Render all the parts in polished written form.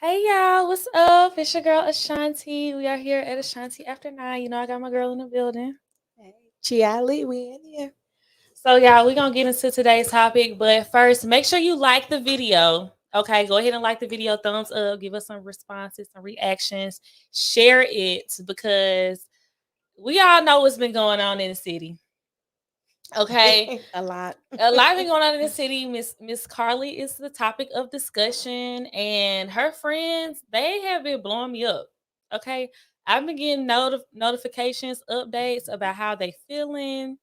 Hey y'all, what's up? It's your girl Ashanti. We are here at Ashanti After 9. You know I got my girl in the building. Hey, Chiali, we in here. So y'all, we're gonna get into today's topic, but first, make sure you like the video. Okay, go ahead and like the video, thumbs up, give us some responses, some reactions, share it because we all know what's been going on in the city. Okay. A lot. A lot been going on in the city. Miss Carlee is the topic of discussion, and her friends they have been blowing me up. Okay, I've been getting notifications, updates about how they feeling,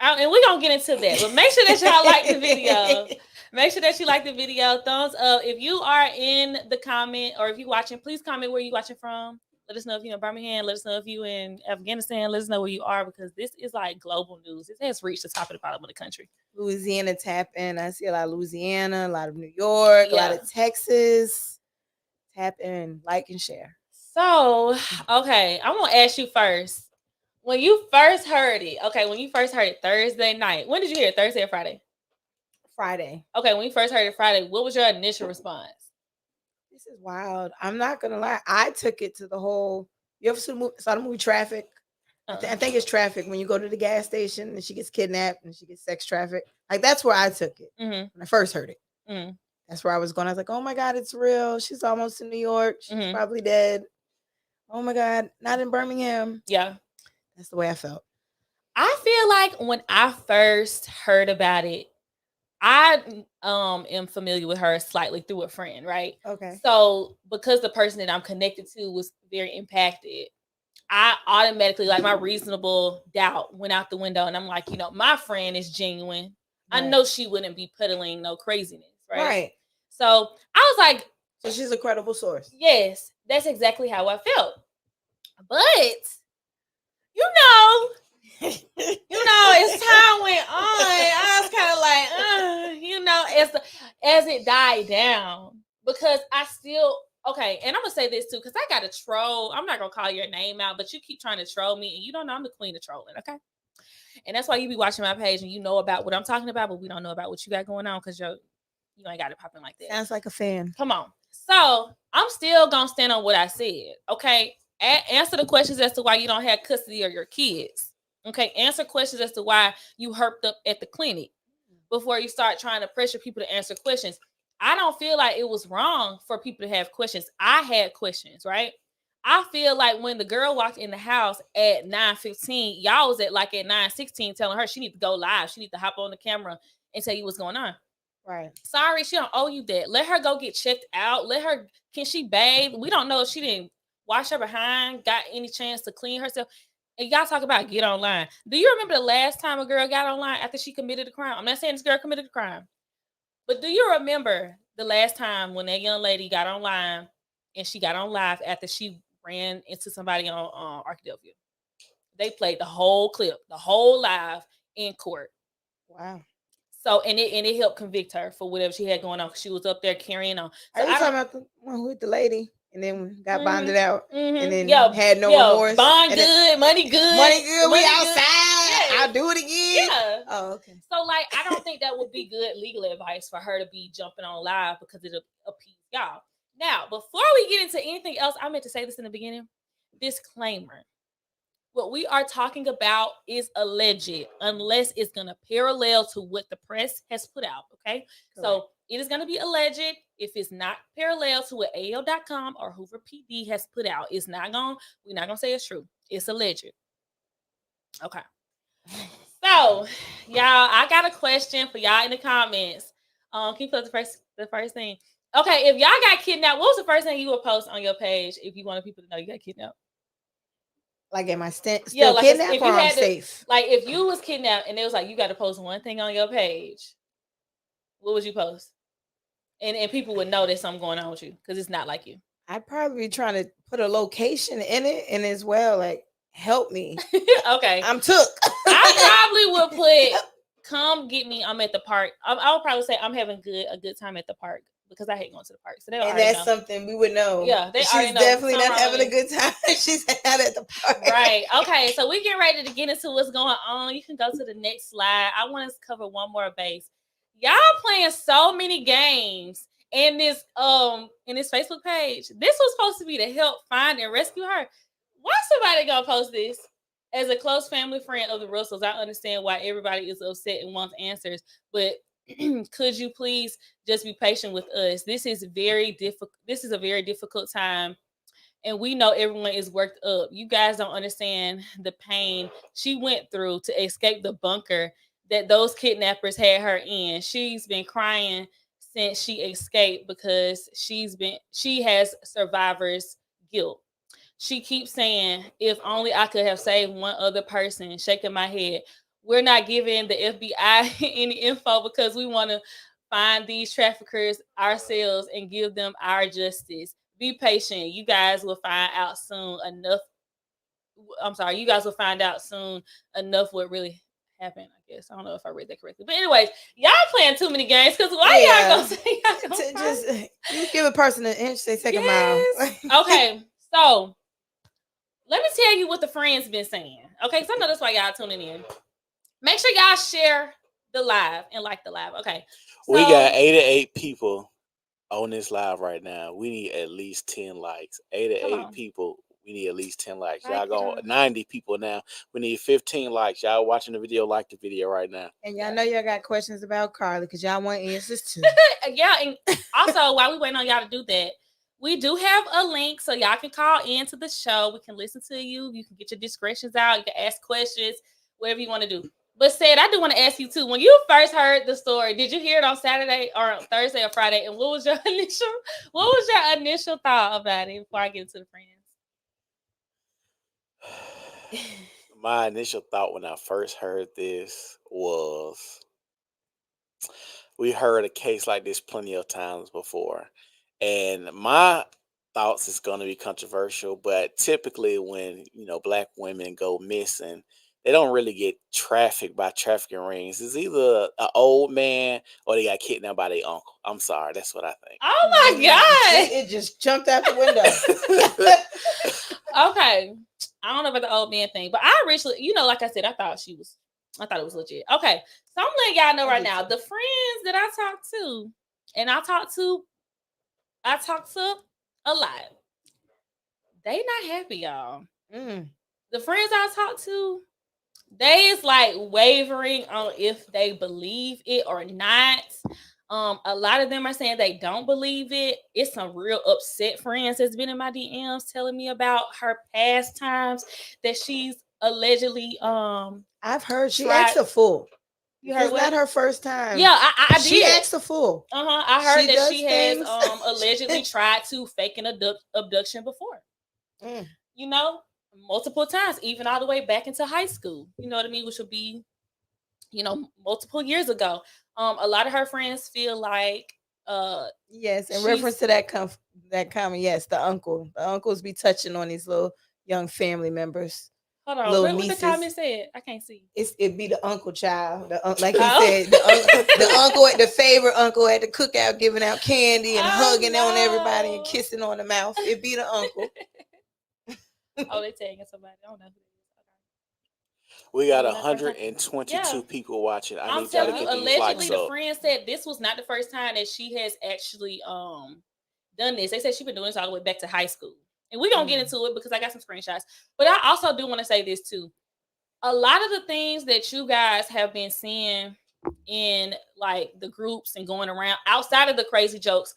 and we're gonna get into that. But make sure that y'all like the video. Make sure that you like the video. Thumbs up if you are in the comment, or if you're watching. Please comment where you watching from. Let us know if you're in Birmingham. Let us know if you're in Afghanistan. Let us know where you are because this is like global news. This has reached the top of the bottom of the country. Louisiana tap in. I see a lot of Louisiana, a lot of New York, a lot of Texas. Tap in, like, and share. So, okay, I'm going to ask you first. When you first heard it, Thursday night, when did you hear it? Thursday or Friday? Friday. Okay, when you first heard it Friday, what was your initial response? This is wild. I'm not going to lie. I took it to the whole, you ever saw the movie Traffic? I think it's Traffic when you go to the gas station and she gets kidnapped and she gets sex trafficked. Like, that's where I took it when I first heard it. That's where I was going. I was like, oh my God, it's real. She's almost in New York. She's probably dead. Oh my God, not in Birmingham. Yeah. That's the way I felt. I feel like when I first heard about it, I am familiar with her slightly through a friend, right? Okay. So because the person that I'm connected to was very impacted, I automatically, like, my reasonable doubt went out the window. And I'm like, my friend is genuine. Right. I know she wouldn't be peddling no craziness, right? Right. So I was like, so she's a credible source. Yes, that's exactly how I felt. But, as time went on, I was kind of like, as it died down, because I still, okay, and I'm going to say this too, because I got a troll. I'm not going to call your name out, but you keep trying to troll me, and you don't know I'm the queen of trolling, okay? And that's why you be watching my page, and you know about what I'm talking about, but we don't know about what you got going on, because you ain't got it popping like that. Sounds like a fan. Come on. So, I'm still going to stand on what I said, okay? Answer the questions as to why you don't have custody of your kids. Okay, answer questions as to why you herped up at the clinic before you start trying to pressure people to answer questions. I don't feel like it was wrong for people to have questions. I had questions, right? I feel like when the girl walked in the house at 9:15, y'all was at 9:16 telling her she need to go live. She need to hop on the camera and tell you what's going on. Right. Sorry, she don't owe you that. Let her go get checked out. Can she bathe? We don't know if she didn't wash her behind, got any chance to clean herself. And y'all talk about get online. Do you remember the last time a girl got online after she committed a crime? I'm not saying this girl committed a crime, but do you remember the last time when that young lady got online and she got on live after she ran into somebody on Arkadelphia? They played the whole clip, the whole live in court. Wow. So and it helped convict her for whatever she had going on because she was up there carrying on. So are you talking about the one who hit the lady? And then got bonded out, and then had no remorse. Bond good, money good, money good. We outside. Yeah. I'll do it again. Yeah. Oh, okay. So I don't think that would be good legal advice for her to be jumping on live because it'll appease y'all. Now, before we get into anything else, I meant to say this in the beginning. Disclaimer. What we are talking about is alleged, unless it's going to parallel to what the press has put out. Okay. Correct. So it is going to be alleged. If it's not parallel to what AL.com or Hoover PD has put out, we're not going to say it's true. It's alleged. Okay. So, y'all, I got a question for y'all in the comments. Can you put the first thing? Okay, if y'all got kidnapped, what was the first thing you would post on your page if you wanted people to know you got kidnapped? Like, am I still kidnapped or I'm safe? Like, if you was kidnapped and it was like, you got to post one thing on your page, what would you post? And people would know there's something going on with you because it's not like you. I'd probably be trying to put a location in it and as well, like, help me. Okay. I'm took. I probably would put, come get me. I'm at the park. I would probably say I'm having a good time at the park. Because I hate going to the park. So they and that's know. Something we would know. Yeah, she's definitely not having a good time. She's out at the park. Right. Okay, so we get ready to get into what's going on. You can go to the next slide. I want to cover one more base. Y'all playing so many games in this Facebook page. This was supposed to be to help find and rescue her. Why somebody gonna post this? As a close family friend of the Russells, I understand why everybody is upset and wants answers, but could you please just be patient with us? This is very difficult. This is a very difficult time, and we know everyone is worked up. You guys don't understand the pain she went through to escape the bunker that those kidnappers had her in. She's been crying since she escaped because she has survivor's guilt. She keeps saying, if only I could have saved one other person, shaking my head. We're not giving the FBI any info because we want to find these traffickers ourselves and give them our justice. Be patient. You guys will find out soon enough. I'm sorry, you guys will find out soon enough what really happened. I guess I don't know if I read that correctly, but anyways, y'all playing too many games because why y'all gonna say y'all gonna just you give a person an inch, they take a mile. Okay, so let me tell you what the friends been saying. Okay, because I know that's why y'all tuning in. Make sure y'all share the live and like the live. Okay, so, we got 88 people on this live right now. We need at least 10 likes. 88 people. We need at least 10 likes. Y'all go 90 people now. We need 15 likes. Y'all watching the video, like the video right now. And y'all know y'all got questions about Carlee because y'all want answers too. Yeah, and also while we waiting on y'all to do that, we do have a link so y'all can call into the show. We can listen to you. You can get your discretions out. You can ask questions, whatever you want to do. But said, I do want to ask you too. When you first heard the story, did you hear it on Saturday or Thursday or Friday? And what was your initial thought about it before I get into the friends? My initial thought when I first heard this was, we heard a case like this plenty of times before, and my thoughts is going to be controversial, but typically when Black women go missing, they don't really get trafficked by trafficking rings. It's either an old man or they got kidnapped by their uncle. I'm sorry, that's what I think. Oh my God, it just jumped out the window. Okay, I don't know about the old man thing, but I originally, like I said, I thought it was legit. Okay, so I'm letting y'all know right now, the friends that I talked to, and I talked to a lot. They not happy, y'all. The friends I talked to, they is like wavering on if they believe it or not. A lot of them are saying they don't believe it. It's some real upset friends that's been in my DMs telling me about her past times that she's allegedly I've heard she acts a fool. You heard it's not her first time. Yeah, I did. She acts a fool. I heard that she has allegedly tried to fake an abduction before. Multiple times, even all the way back into high school. You know what I mean? Which would be, multiple years ago. A lot of her friends feel like yes, in reference to that comment, yes, the uncles be touching on these little young family members. Hold on, what the comment said? I can't see. It'd be the uncle child, like he said, the uncle, the favorite uncle at the cookout, giving out candy and hugging on everybody and kissing on the mouth. It'd be the uncle. They tagging somebody. I don't know who it is. We got 122 people watching. I need y'all to get these likes up. The friend said this was not the first time that she has actually done this. They said she's been doing this all the way back to high school. And we're going to get into it because I got some screenshots. But I also do want to say this too. A lot of the things that you guys have been seeing in like the groups and going around outside of the crazy jokes,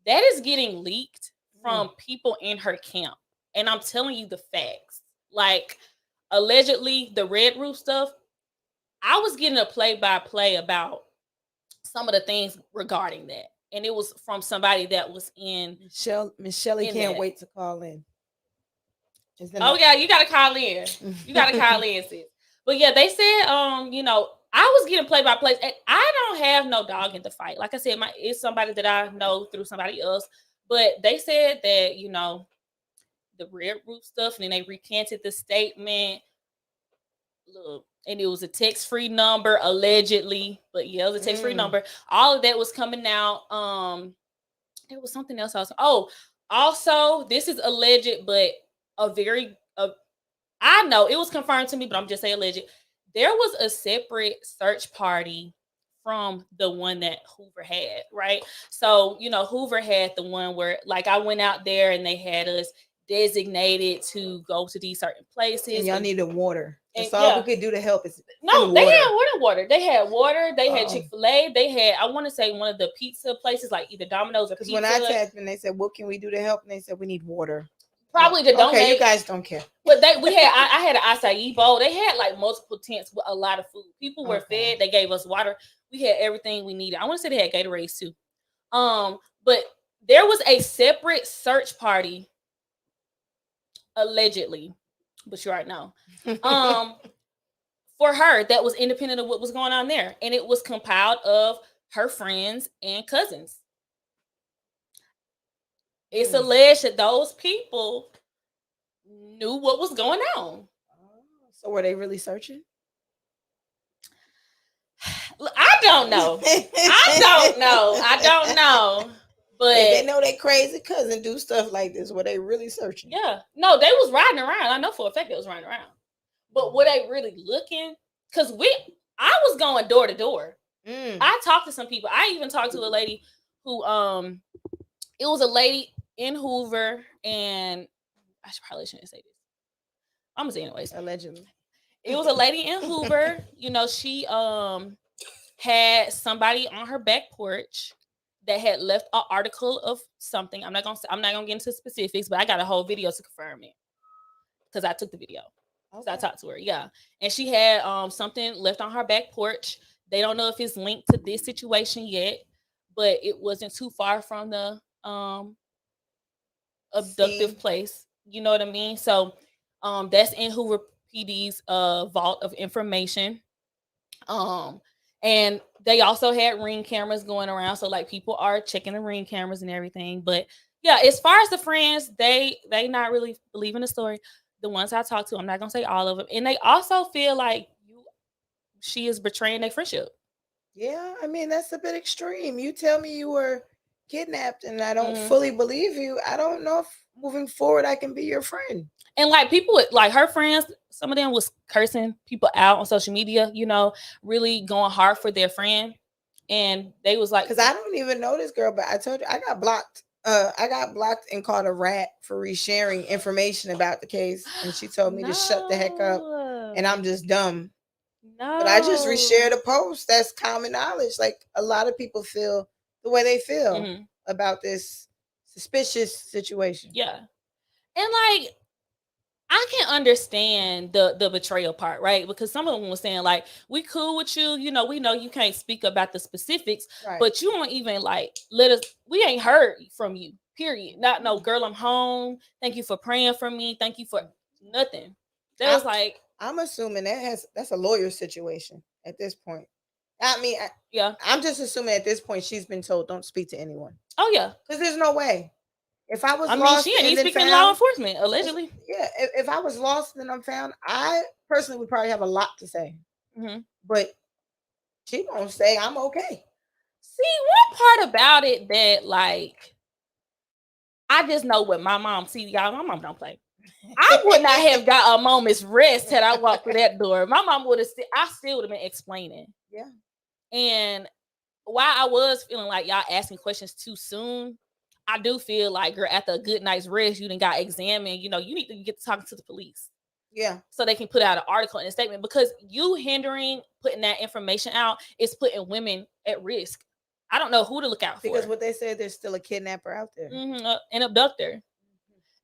that is getting leaked from people in her camp. And I'm telling you the facts. Like, allegedly, the Red Roof stuff, I was getting a play-by-play about some of the things regarding that. And it was from somebody that was in... Miss Shelley can't wait to call in. Yeah, you got to call in. You got to call in, sis. But yeah, they said, I was getting play-by-play. And I don't have no dog in the fight. Like I said, it's somebody that I know through somebody else. But they said that, the Red Roof stuff, and then they recanted the statement. Look, and it was a text-free number, allegedly. But yeah, it was a text-free number. All of that was coming out. There was something else also. Oh, also, this is alleged, but I know it was confirmed to me, but I'm just saying alleged. There was a separate search party from the one that Hoover had, right? So, Hoover had the one where, like, I went out there and they had us designated to go to these certain places. And y'all needed water. That's and all we could do to help is no, they had water. They had water. They had Oh. Chick-fil-A. They had, I want to say, one of the pizza places, like either Domino's or because Pizza. when I tapped and they said, "What can we do to help?" and they said, "We need water." Probably to donate. Okay, you guys don't care. But I had an acai bowl. They had like multiple tents with a lot of food. People were fed. They gave us water. We had everything we needed. I want to say they had Gatorades too. But there was a separate search party, allegedly, but you already know, for her that was independent of what was going on there, and it was compiled of her friends and cousins. It's alleged that those people knew what was going on. So were they really searching? I don't know. I don't know. But they know they crazy cousin do stuff like this. Were they really searching? Yeah. No, they was riding around. I know for a fact they was riding around. But were they really looking? Because I was going door to door. I talked to some people. I even talked to a lady who it was a lady in Hoover, and I probably shouldn't say this. I'm gonna say anyways. Allegedly. It was a lady in Hoover. She had somebody on her back porch that had left an article of something. I'm not gonna get into specifics, but I got a whole video to confirm it because I took the video. Okay. So I talked to her, yeah, and she had something left on her back porch. They don't know if it's linked to this situation yet, but it wasn't too far from the abductive place. You know what I mean? So that's in Hoover PD's vault of information. And they also had ring cameras going around, so like people are checking the ring cameras and everything. But yeah, as far as the friends, they not really believing the story. The ones I talked to, I'm not gonna say all of them, and they also feel like she is betraying their friendship. Yeah, I mean that's a bit extreme. You tell me you were kidnapped, and I don't fully believe you. I don't know if moving forward I can be your friend. And like people with like her friends, some of them was cursing people out on social media, really going hard for their friend. And they was like, because I don't even know this girl, but I told you I got blocked. I got blocked and called a rat for resharing information about the case, and she told me to shut the heck up. And I'm just dumb. No. But I just reshared a post. That's common knowledge. Like a lot of people feel the way they feel about this suspicious situation. Yeah. And like I can understand the betrayal part, right? Because some of them were saying like, we cool with you, we know you can't speak about the specifics, right, but you won't even like we ain't heard from you, period. Not no girl, I'm home. Thank you for praying for me. Thank you for nothing. That was like, I'm assuming that's a lawyer situation at this point. I mean, I'm just assuming at this point she's been told don't speak to anyone. Oh yeah, because there's no way. If I was lost, she ain't speaking to law enforcement allegedly. Yeah, if I was lost and I'm found, I personally would probably have a lot to say. But she gonna say I'm okay. See, one part about it that like I just know what my mom. See, y'all, my mom don't play. I would not have got a moment's rest had I walked through that door. My mom would have. I still would have been explaining. Yeah. And while I was feeling like y'all asking questions too soon, I do feel like, girl, after a good night's rest, you done got examined. You need to get to talking to the police. Yeah. So they can put out an article and a statement, because you hindering putting that information out is putting women at risk. I don't know who to look out for. Because what they said, there's still a kidnapper out there. An abductor.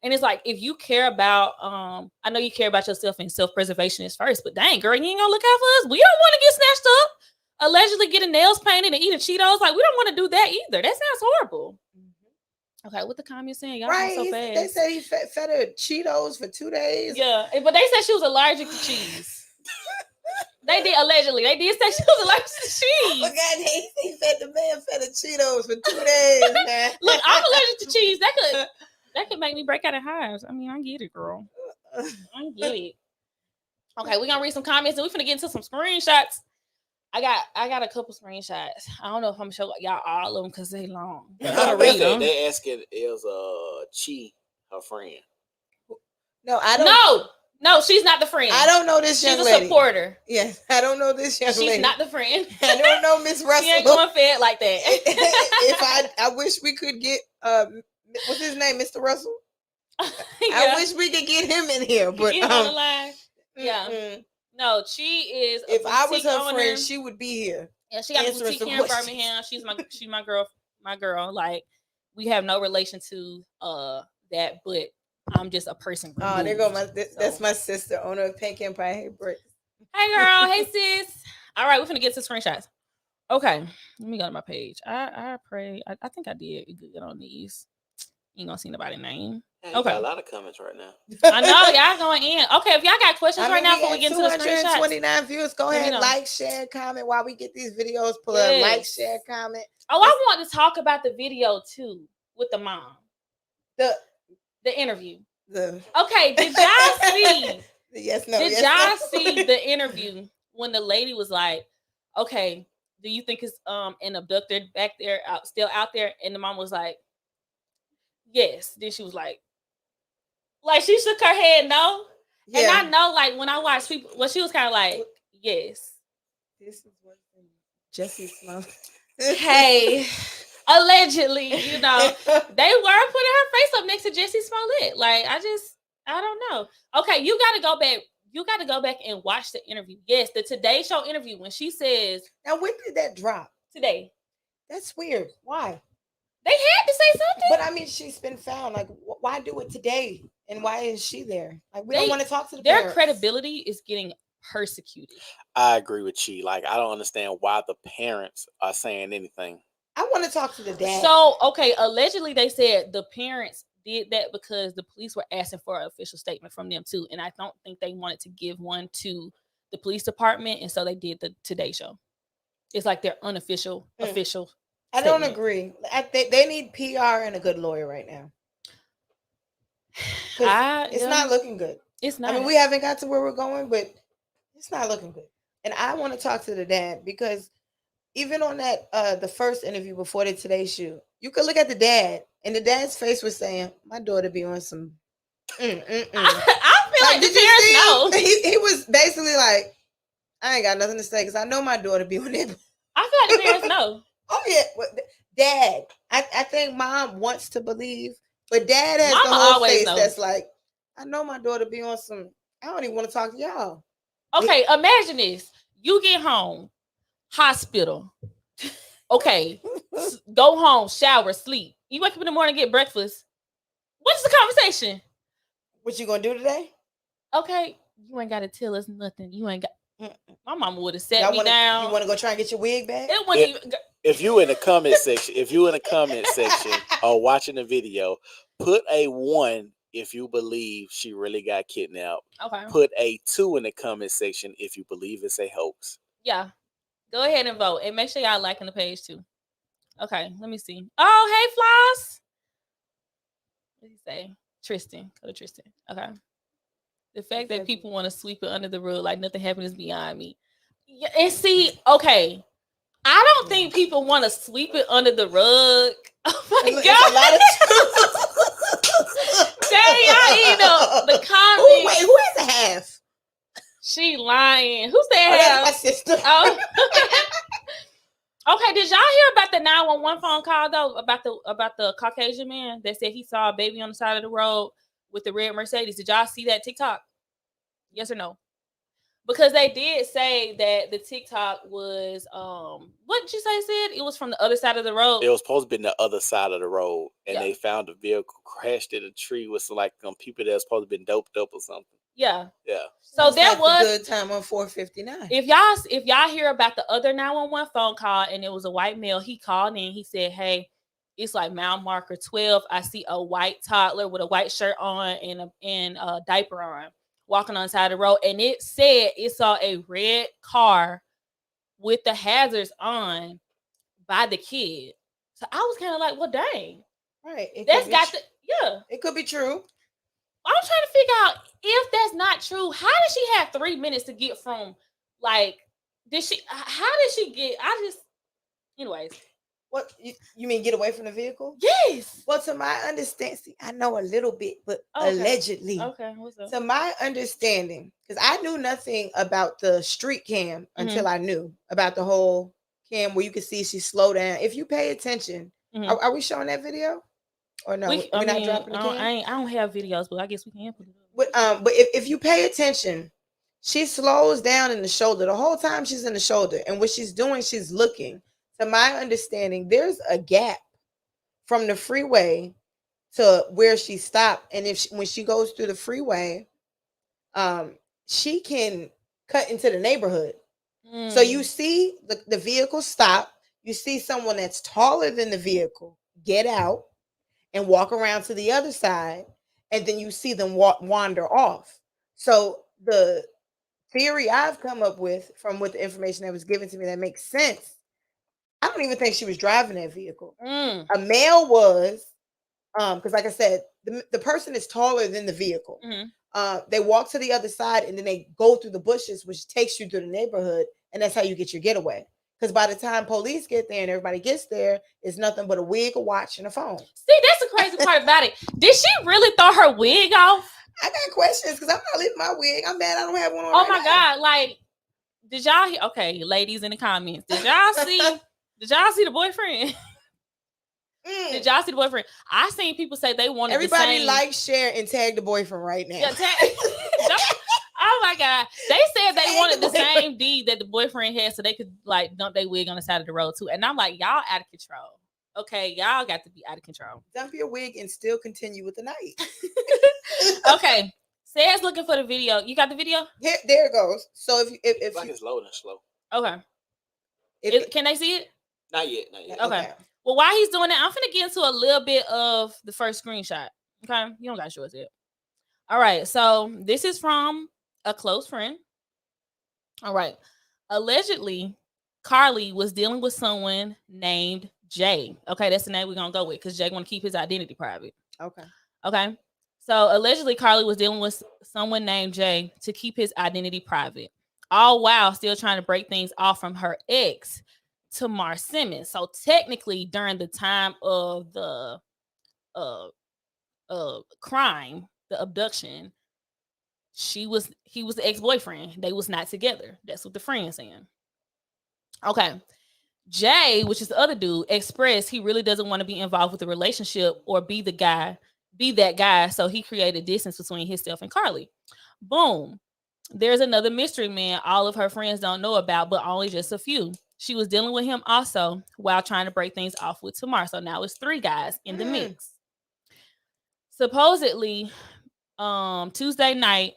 And it's like, if you care about, I know you care about yourself and self-preservation is first, but dang, girl, you ain't gonna look out for us. We don't want to get snatched up, allegedly getting nails painted and eating Cheetos. Like, we don't want to do that either. That sounds horrible. Okay, what the comments saying? Y'all right, so fast. They said he fed her Cheetos for 2 days. Yeah, but they said she was allergic to cheese. They did allegedly. They did say she was allergic to cheese. Oh God, he fed the man fed her Cheetos for 2 days, man. Look, I'm allergic to cheese. That could make me break out in hives. I mean, I get it, girl. I get it. Okay, we're gonna read some comments and we're gonna get into some screenshots. I got a couple screenshots. I don't know if I'm gonna show y'all all of them because they long. They asking is Chi her friend. No, I don't. No, No, she's not the friend. I don't know this young lady. She's a supporter. Yes, I don't know this young lady. She's not the friend. I don't know Miss Russell. She ain't going fed like that. If I wish we could get what's his name, Mr. Russell. Yeah. I wish we could get him in here, but Get on the line. Yeah. mm-mm. No, she is. If I was her owner. friend, she would be here. Yeah, she got a answering boutique some here in questions. Birmingham. She's my girl. My girl. Like, we have no relation to that, but I'm just a person. Oh, there go that's So. my sister, owner of Pink Empire. Hey, Britt. Hey, girl. Hey, sis. All right, we're finna get to screenshots. Okay, let me go to my page. I pray. I think I did good on these. You ain't gonna see nobody's name. Yeah, okay, got a lot of comments right now. I know y'all going in. Okay, if y'all got questions right now before we get into the screenshots. 229 views. Go ahead, like, share, comment while we get these videos. Pull up, like, share, comment. Oh, I want to talk about the video too with the mom. The interview. Okay, did y'all see? Yes, no. Did y'all see the interview when the lady was like, "Okay, do you think it's an abductor back there still out there?" And the mom was like, "Yes." Then she was like she shook her head no. Yeah. And I know, like, when I watch people, well, she was kind of like, "Yes." This is what Jesse Smollett. Hey, allegedly, you know, they were putting her face up next to Jesse Smollett. Like, I don't know. Okay, you got to go back. You got to go back and watch the interview. Yes, the Today Show interview when she says. Now, when did that drop? Today. That's weird. Why? They had to say something. But I mean, she's been found. Like, why do it today? And why is she there? Like, we don't want to talk to their parents. credibility is getting persecuted. I agree with you. Like, I don't understand why the parents are saying anything. I want to talk to the dad. So, okay, allegedly they said the parents did that because the police were asking for an official statement from them too, and I don't think they wanted to give one to the police department, and so they did the Today Show. It's like their unofficial official. I don't agree. They need PR and a good lawyer right now. It's not looking good. It's not. I mean, we haven't got to where we're going, but it's not looking good. And I want to talk to the dad because even on that the first interview before the Today Show, you could look at the dad, and the dad's face was saying, "My daughter be on some." I feel like the parents know. He was basically like, "I ain't got nothing to say because I know my daughter be on it." I feel like the parents know. Oh yeah, dad. I think mom wants to believe, but dad has Mama the whole face knows. that's like, I know my daughter be on some. I don't even want to talk to y'all. Okay, imagine this: you get home, hospital. Okay, go home, shower, sleep. You wake up in the morning, get breakfast. What's the conversation? What you gonna do today? Okay, you ain't got to tell us nothing. You ain't got. My mama would have sat me down. You want to go try and get your wig back? If you in the comment section, or watching the video, put a 1 if you believe she really got kidnapped. Okay. Put a 2 in the comment section if you believe it's a hoax. Yeah. Go ahead and vote. And make sure y'all liking the page too. Okay, let me see. Oh, hey, Floss. What did he say? Tristan. Go to Tristan. Okay. The fact that people want to sweep it under the rug like nothing happened is beyond me. Yeah, and see, okay. I don't think people want to sweep it under the rug. Oh my God. Dang, y'all eat the comment. Wait, who has a half? She lying. Who said half? My sister. Oh. Okay, did y'all hear about the 911 phone call though? About the Caucasian man that said he saw a baby on the side of the road with the red Mercedes. Did y'all see that TikTok? Yes or no? Because they did say that the TikTok was what did you say said? It was from the other side of the road. It was supposed to be the other side of the road, and they found a vehicle crashed in a tree with some people that was supposed to be doped up or something. Yeah. Yeah. So there was a good time on 459. If y'all hear about the other 911 phone call and it was a white male, he called in. He said, "Hey, it's like mile marker 12. I see a white toddler with a white shirt on and a diaper on, walking on the side of the road." And it said it saw a red car with the hazards on by the kid. So I was kind of like, well, dang. Right. It could be true. I'm trying to figure out if that's not true. How did she have 3 minutes to get from, like, how did she get? Anyways. What you mean? Get away from the vehicle? Yes. Well, to my understanding, see, I know a little bit, but Okay. allegedly, Okay, what's up? to my understanding, because I knew nothing about the street cam until I knew about the whole cam where you could see she slowed down. If you pay attention, are we showing that video or no? We're not dropping the cam. I don't have videos, but I guess we can put it up. But if you pay attention, she slows down in the shoulder the whole time she's in the shoulder, and what she's doing, she's looking. To my understanding, there's a gap from the freeway to where she stopped, and when she goes through the freeway, she can cut into the neighborhood. So you see the vehicle stop. You see someone that's taller than the vehicle get out and walk around to the other side, and then you see them wander off. So the theory I've come up with from what the information that was given to me that makes sense. I don't even think she was driving that vehicle. A male was, because like I said, the person is taller than the vehicle. They walk to the other side and then they go through the bushes, which takes you through the neighborhood, and that's how you get your getaway. Because by the time police get there and everybody gets there, it's nothing but a wig, a watch, and a phone. See, that's the crazy part about it. Did she really throw her wig off? I got questions because I'm not leaving my wig. I'm mad I don't have one on. Oh my God! Like, did y'all? Okay, ladies in the comments, did y'all see? Did y'all see the boyfriend? Did y'all see the boyfriend? I seen people say they wanted everybody the same... like, share, and tag the boyfriend right now. Yeah, oh my God! They said they wanted the same deed that the boyfriend had, so they could like dump their wig on the side of the road too. And I'm like, y'all out of control. Okay, y'all got to be out of control. Dump your wig and still continue with the night. Okay, Sarah's looking for the video. You got the video? Here, there it goes. So if like it's loading slow. Okay. Can they see it? Not yet. Okay. Well, while he's doing that, I'm finna get into a little bit of the first screenshot. Okay, you don't gotta show us it. All right, so this is from a close friend. All right. Allegedly, Carlee was dealing with someone named Jay. Okay, that's the name we're gonna go with because Jay want to keep his identity private. Okay. So allegedly, Carlee was dealing with someone named Jay to keep his identity private, all while still trying to break things off from her ex, Tamar Simmons. So technically, during the time of the crime, the abduction, he was the ex-boyfriend. They was not together. That's what the friend's saying. Okay. Jay, which is the other dude, expressed he really doesn't want to be involved with the relationship or be that guy. So he created distance between himself and Carlee. Boom. There's another mystery man all of her friends don't know about, but only just a few. She was dealing with him also while trying to break things off with Tamar. So now it's 3 guys in the mix. Supposedly, Tuesday night,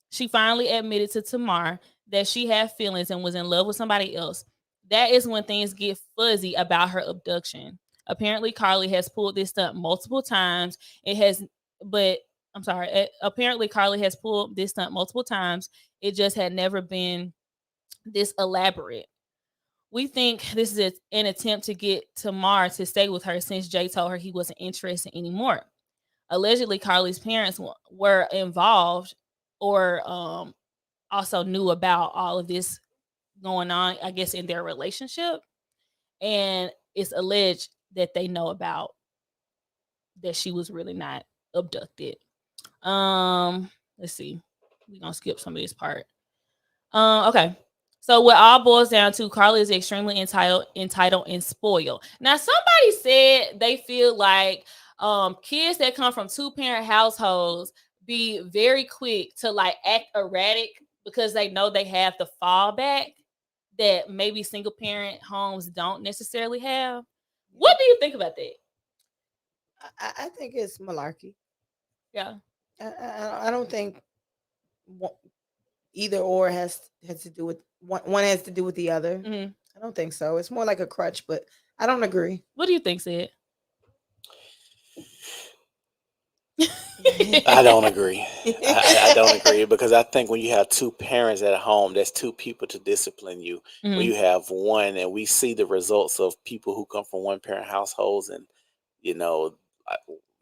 she finally admitted to Tamar that she had feelings and was in love with somebody else. That is when things get fuzzy about her abduction. Apparently, Carlee has pulled this stunt multiple times. Apparently, Carlee has pulled this stunt multiple times. It just had never been this elaborate. We think this is an attempt to get Tamar to stay with her since Jay told her he wasn't interested anymore. Allegedly, Carlee's parents were involved or also knew about all of this going on, I guess, in their relationship. And it's alleged that they know about that she was really not abducted. Let's see. We're going to skip some of this part. Okay. So what all boils down to, Carlee is extremely entitled and spoiled. Now, somebody said they feel like kids that come from 2-parent households be very quick to like act erratic because they know they have the fallback that maybe single parent homes don't necessarily have. What do you think about that? I think it's malarkey. Yeah. I don't think either or has to do with one has to do with the other. I don't think so. It's more like a crutch, but I don't agree. What do you think, Sid? I don't agree. I don't agree because I think when you have 2 parents at home, that's 2 people to discipline you. When you have one, and we see the results of people who come from 1-parent households, and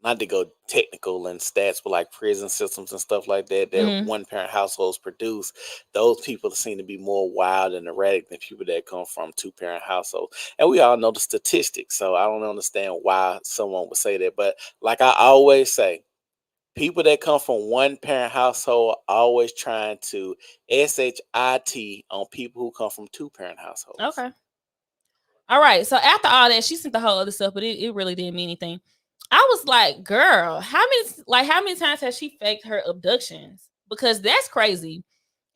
not to go technical and stats, but like prison systems and stuff like that, that Mhm. one parent households produce, those people seem to be more wild and erratic than people that come from two parent households. And we all know the statistics, so I don't understand why someone would say that. But like I always say, people that come from one parent household are always trying to shit on people who come from two parent households. Okay. All right. So after all that, she sent the whole other stuff, but it really didn't mean anything. I was like, girl, how many times has she faked her abductions? Because that's crazy.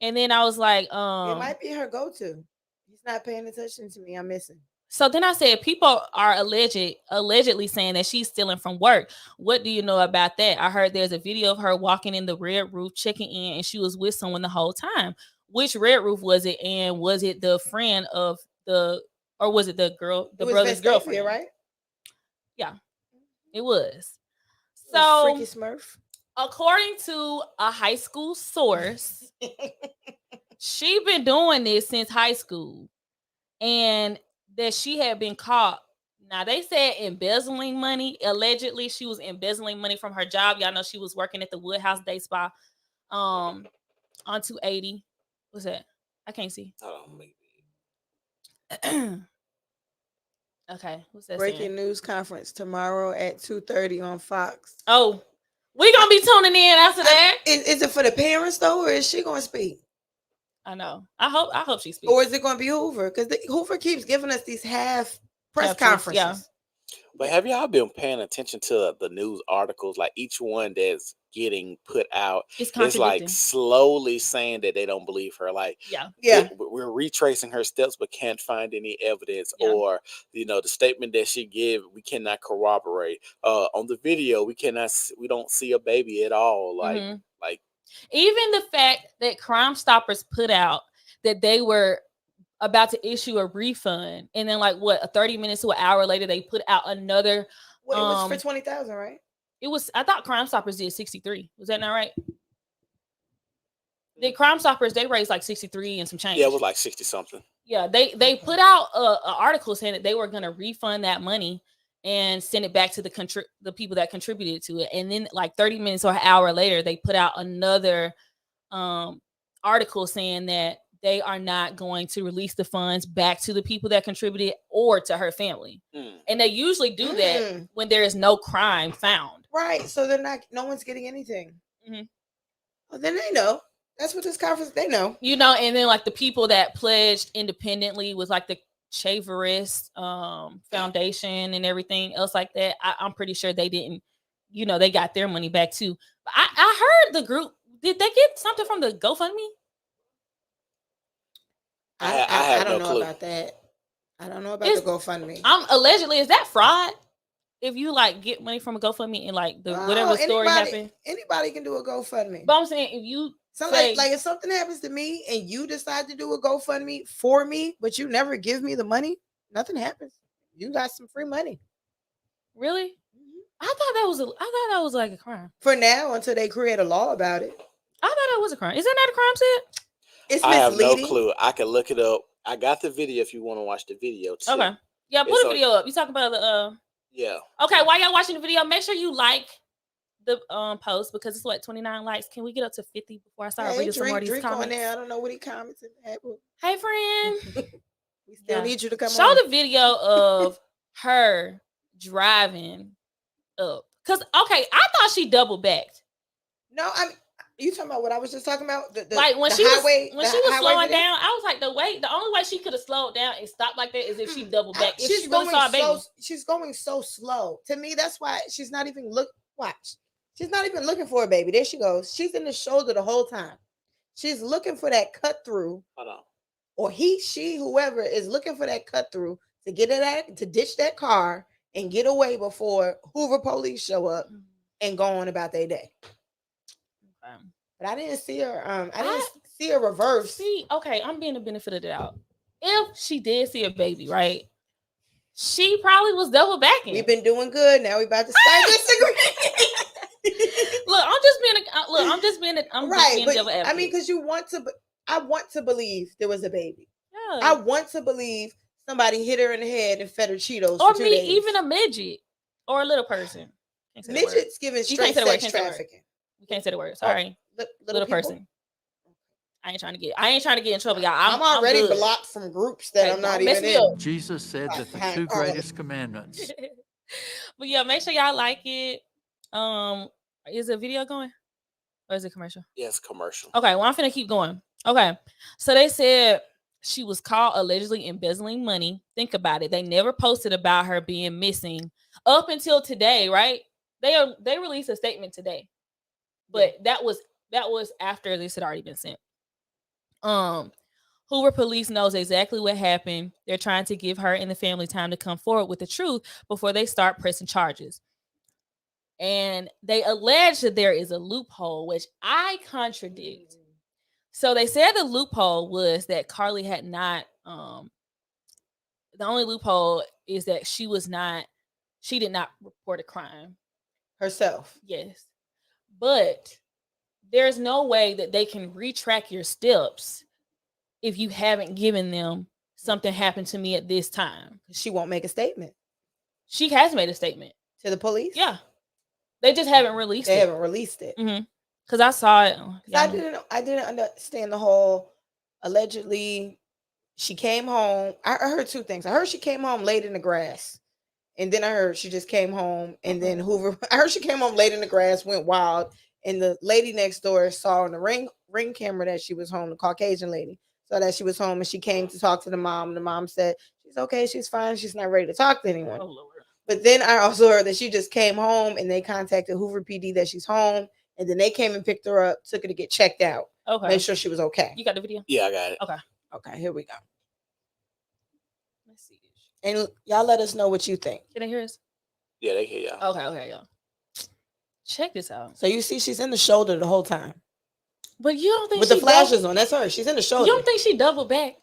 And then I was like, It might be her go-to. He's not paying attention to me. I'm missing. So then I said, people are allegedly saying that she's stealing from work. What do you know about that? I heard there's a video of her walking in the Red Roof, checking in, and she was with someone the whole time. Which Red Roof was it? And was it the friend of or was it the girl, the brother's girlfriend? Right? Yeah, it was. So So, freaky Smurf. according to a high school source, she been doing this since high school, and that she had been caught. Now they said embezzling money. Allegedly, she was embezzling money from her job. Y'all know she was working at the Woodhouse Day Spa, on 280. What's that? I can't see. Okay, what's that? Breaking saying? news conference tomorrow at 2:30 on Fox. Oh, we gonna be tuning in after that. Is it for the parents though, or is she going to speak? I know. I hope she speaks. Or is it going to be Hoover? Because Hoover keeps giving us these half press Half truths, conferences. yeah. But have y'all been paying attention to the news articles? Like each one that's getting put out It's is like contradicting. slowly saying that they don't believe her. Like, Yeah. we're retracing her steps, but can't find any evidence. Yeah. Or the statement that she gave, we cannot corroborate. On the video, we don't see a baby at all. Like, Mhm. like Even the fact that Crime Stoppers put out that they were about to issue a refund, and then like what, 30 minutes to an hour later, they put out another. Well, it was for 20,000, right? It was. I thought Crime Stoppers did 63. Was that not right? The Crime Stoppers, they raised like 63 and some change. Yeah, it was like 60 something. Yeah, they put out an article saying that they were gonna refund that money and send it back to the people that contributed to it. And then like 30 minutes or an hour later, they put out another article saying that they are not going to release the funds back to the people that contributed or to her family. And they usually do that when there is no crime found. Right. So no one's getting anything. Mhm. Well, then they know. That's what this conference, they know. And then like the people that pledged independently was like the Chaverist Foundation and everything else like that. I'm pretty sure they didn't, they got their money back too. But I heard the group, did they get something from the GoFundMe? I don't know about that. I don't know about the GoFundMe. Allegedly, is that fraud? If you like get money from a GoFundMe and like whatever story happened, anybody can do a GoFundMe. But I'm saying if you like if something happens to me and you decide to do a GoFundMe for me, but you never give me the money, nothing happens. You got some free money. Really? Mm-hmm. I thought that was like a crime. For now, until they create a law about it. I thought that was a crime. Isn't that a crime, Sid? It's I misleading. have no clue. I can look it up. I got the video if you want to watch the video too. Okay. Yeah, put the video up. You talking about the Yeah. Okay, while y'all watching the video, make sure you like the post because it's 29 likes. Can we get up to 50 before I start reading some more of these comments? On there. I don't know what he commented. Hey friend. We still need you to come show the video of her driving up. Cause I thought she double backed. No, you talking about what I was just talking about? Like when the she highway, was slowing down, I was like, the only way she could have slowed down and stopped like that is if she double back. She's going so slow. To me, that's why she's not even She's not even looking for a baby. There she goes. She's in the shoulder the whole time. She's looking for that cut through. Hold on. Or she, whoever is looking for that cut through to to ditch that car and get away before Hoover police show up and go on about their day. But I didn't see her. I didn't see her reverse. Okay, I'm being the benefit of the doubt. If she did see a baby, right? She probably was double backing. We've been doing good. Now we about to start disagreeing. I'm just being devil advocate. I mean, because I want to believe there was a baby. Yeah. I want to believe somebody hit her in the head and fed her Cheetos. Or even a midget or a little person. Can't say the word. Midgets giving You can't straight say the word, sex can't say the word. trafficking. You can't say the word. Sorry, little people? person. I ain't trying to get in trouble, y'all. I'm already good. blocked from groups that Okay, I'm not don't mess even me in. up. Jesus said that the Hi, two Carlee. greatest commandments. But yeah, make sure y'all like it. Is the video going? Or is it commercial? Yes, commercial. Okay, well, I'm finna keep going. Okay, so they said she was caught allegedly embezzling money. Think about it. They never posted about her being missing up until today, right? They released a statement today, but that was after this had already been sent. Hoover police knows exactly what happened. They're trying to give her and the family time to come forward with the truth before they start pressing charges. And they allege that there is a loophole, which I contradict. So they said the loophole was that Carlee had not. The only loophole is that she did not report a crime herself. Yes, but there's no way that they can retrack your steps if you haven't given them something happened to me at this time. She won't make a statement. She has made a statement to the police. Yeah, they just haven't released They it. haven't released it. Because I saw it. I didn't understand the whole allegedly she came home. I heard two things. I heard she came home late in the grass. And then I heard she just came home and then Hoover. I heard she came home late in the grass, went wild. And the lady next door saw on the ring camera that she was home, the Caucasian lady, saw that she was home and she came to talk to the mom. The mom said, she's okay, she's fine, she's not ready to talk to anyone. Oh, Lord. But then I also heard that she just came home and they contacted Hoover PD that she's home. And then they came and picked her up, took her to get checked out. Okay. Made sure she was okay. You got the video? Yeah, I got it. Okay. Okay, here we go. Let's see. And y'all let us know what you think. Can they hear us? Yeah, they hear y'all. Okay, y'all. Check this out. So you see she's in the shoulder the whole time. But you don't think with the flashes on, that's her. She's in the shoulder. You don't think she doubled back?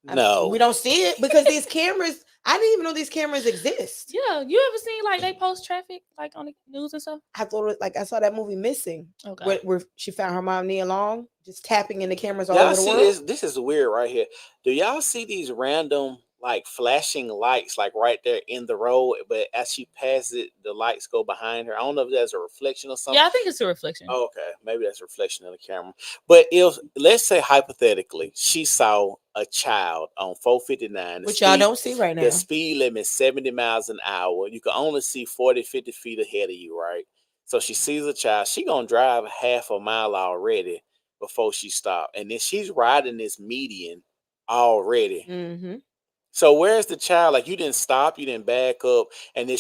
No. We don't see it because these cameras, I didn't even know these cameras exist. Yeah. You ever seen like they post traffic like on the news and stuff? I thought it, like I saw that movie Missing. Okay. Where she found her mom Nia Long just tapping in the cameras all Y'all over the see world. this is weird right here. Do y'all see these random like flashing lights like right there in the road, but as she passes it, the lights go behind her? I don't know if that's a reflection or something. Yeah, I think it's a reflection. Oh, okay, maybe that's a reflection of the camera. But if let's say hypothetically she saw a child on 459, which y'all don't see right now. The speed limit is 70 miles an hour. You can only see 40, 50 feet ahead of you, right? So she sees a child. She gonna drive half a mile already before she stopped, and then she's riding this median already. Mm-hmm. So where's the child? Like, you didn't stop, you didn't back up, and then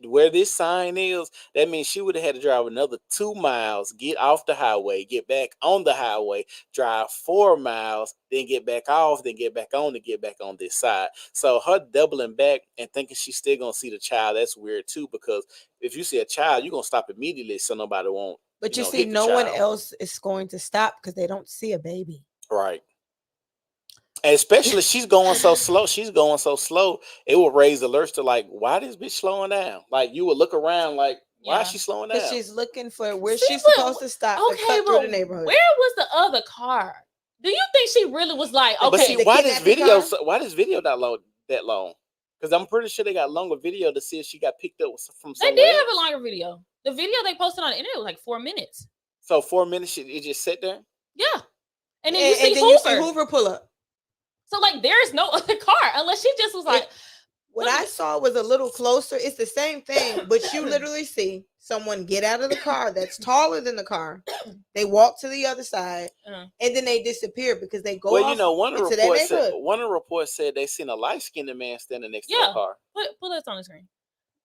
where this sign is, that means she would have had to drive another 2 miles, get off the highway, get back on the highway, drive 4 miles, then get back off, then get back on to get back on this side. So her doubling back and thinking she's still gonna see the child, that's weird too, because if you see a child, you're gonna stop immediately so nobody won't. But you see, no one else is going to stop because they don't see a baby. Right. And especially she's going so slow. It will raise alerts to like, why this bitch slowing down? Like, you would look around like, why is she slowing down? Because she's looking for where she's supposed to stop to cut through the neighborhood. Where was the other car? Do you think she really was like, okay? But see, why this video that long? Because I'm pretty sure they got longer video to see if she got picked up from somewhere. They did have a longer video. The video they posted on the internet was like 4 minutes. So 4 minutes, it just sit there? Yeah. And then you see Hoover pull up. So like there's no other car unless she just was like. What I saw was a little closer. It's the same thing, but you literally see someone get out of the car that's taller than the car. They walk to the other side, and then they disappear because they go. Well, you know, one of the reports said they seen a light-skinned man standing next to the car. Put this on the screen.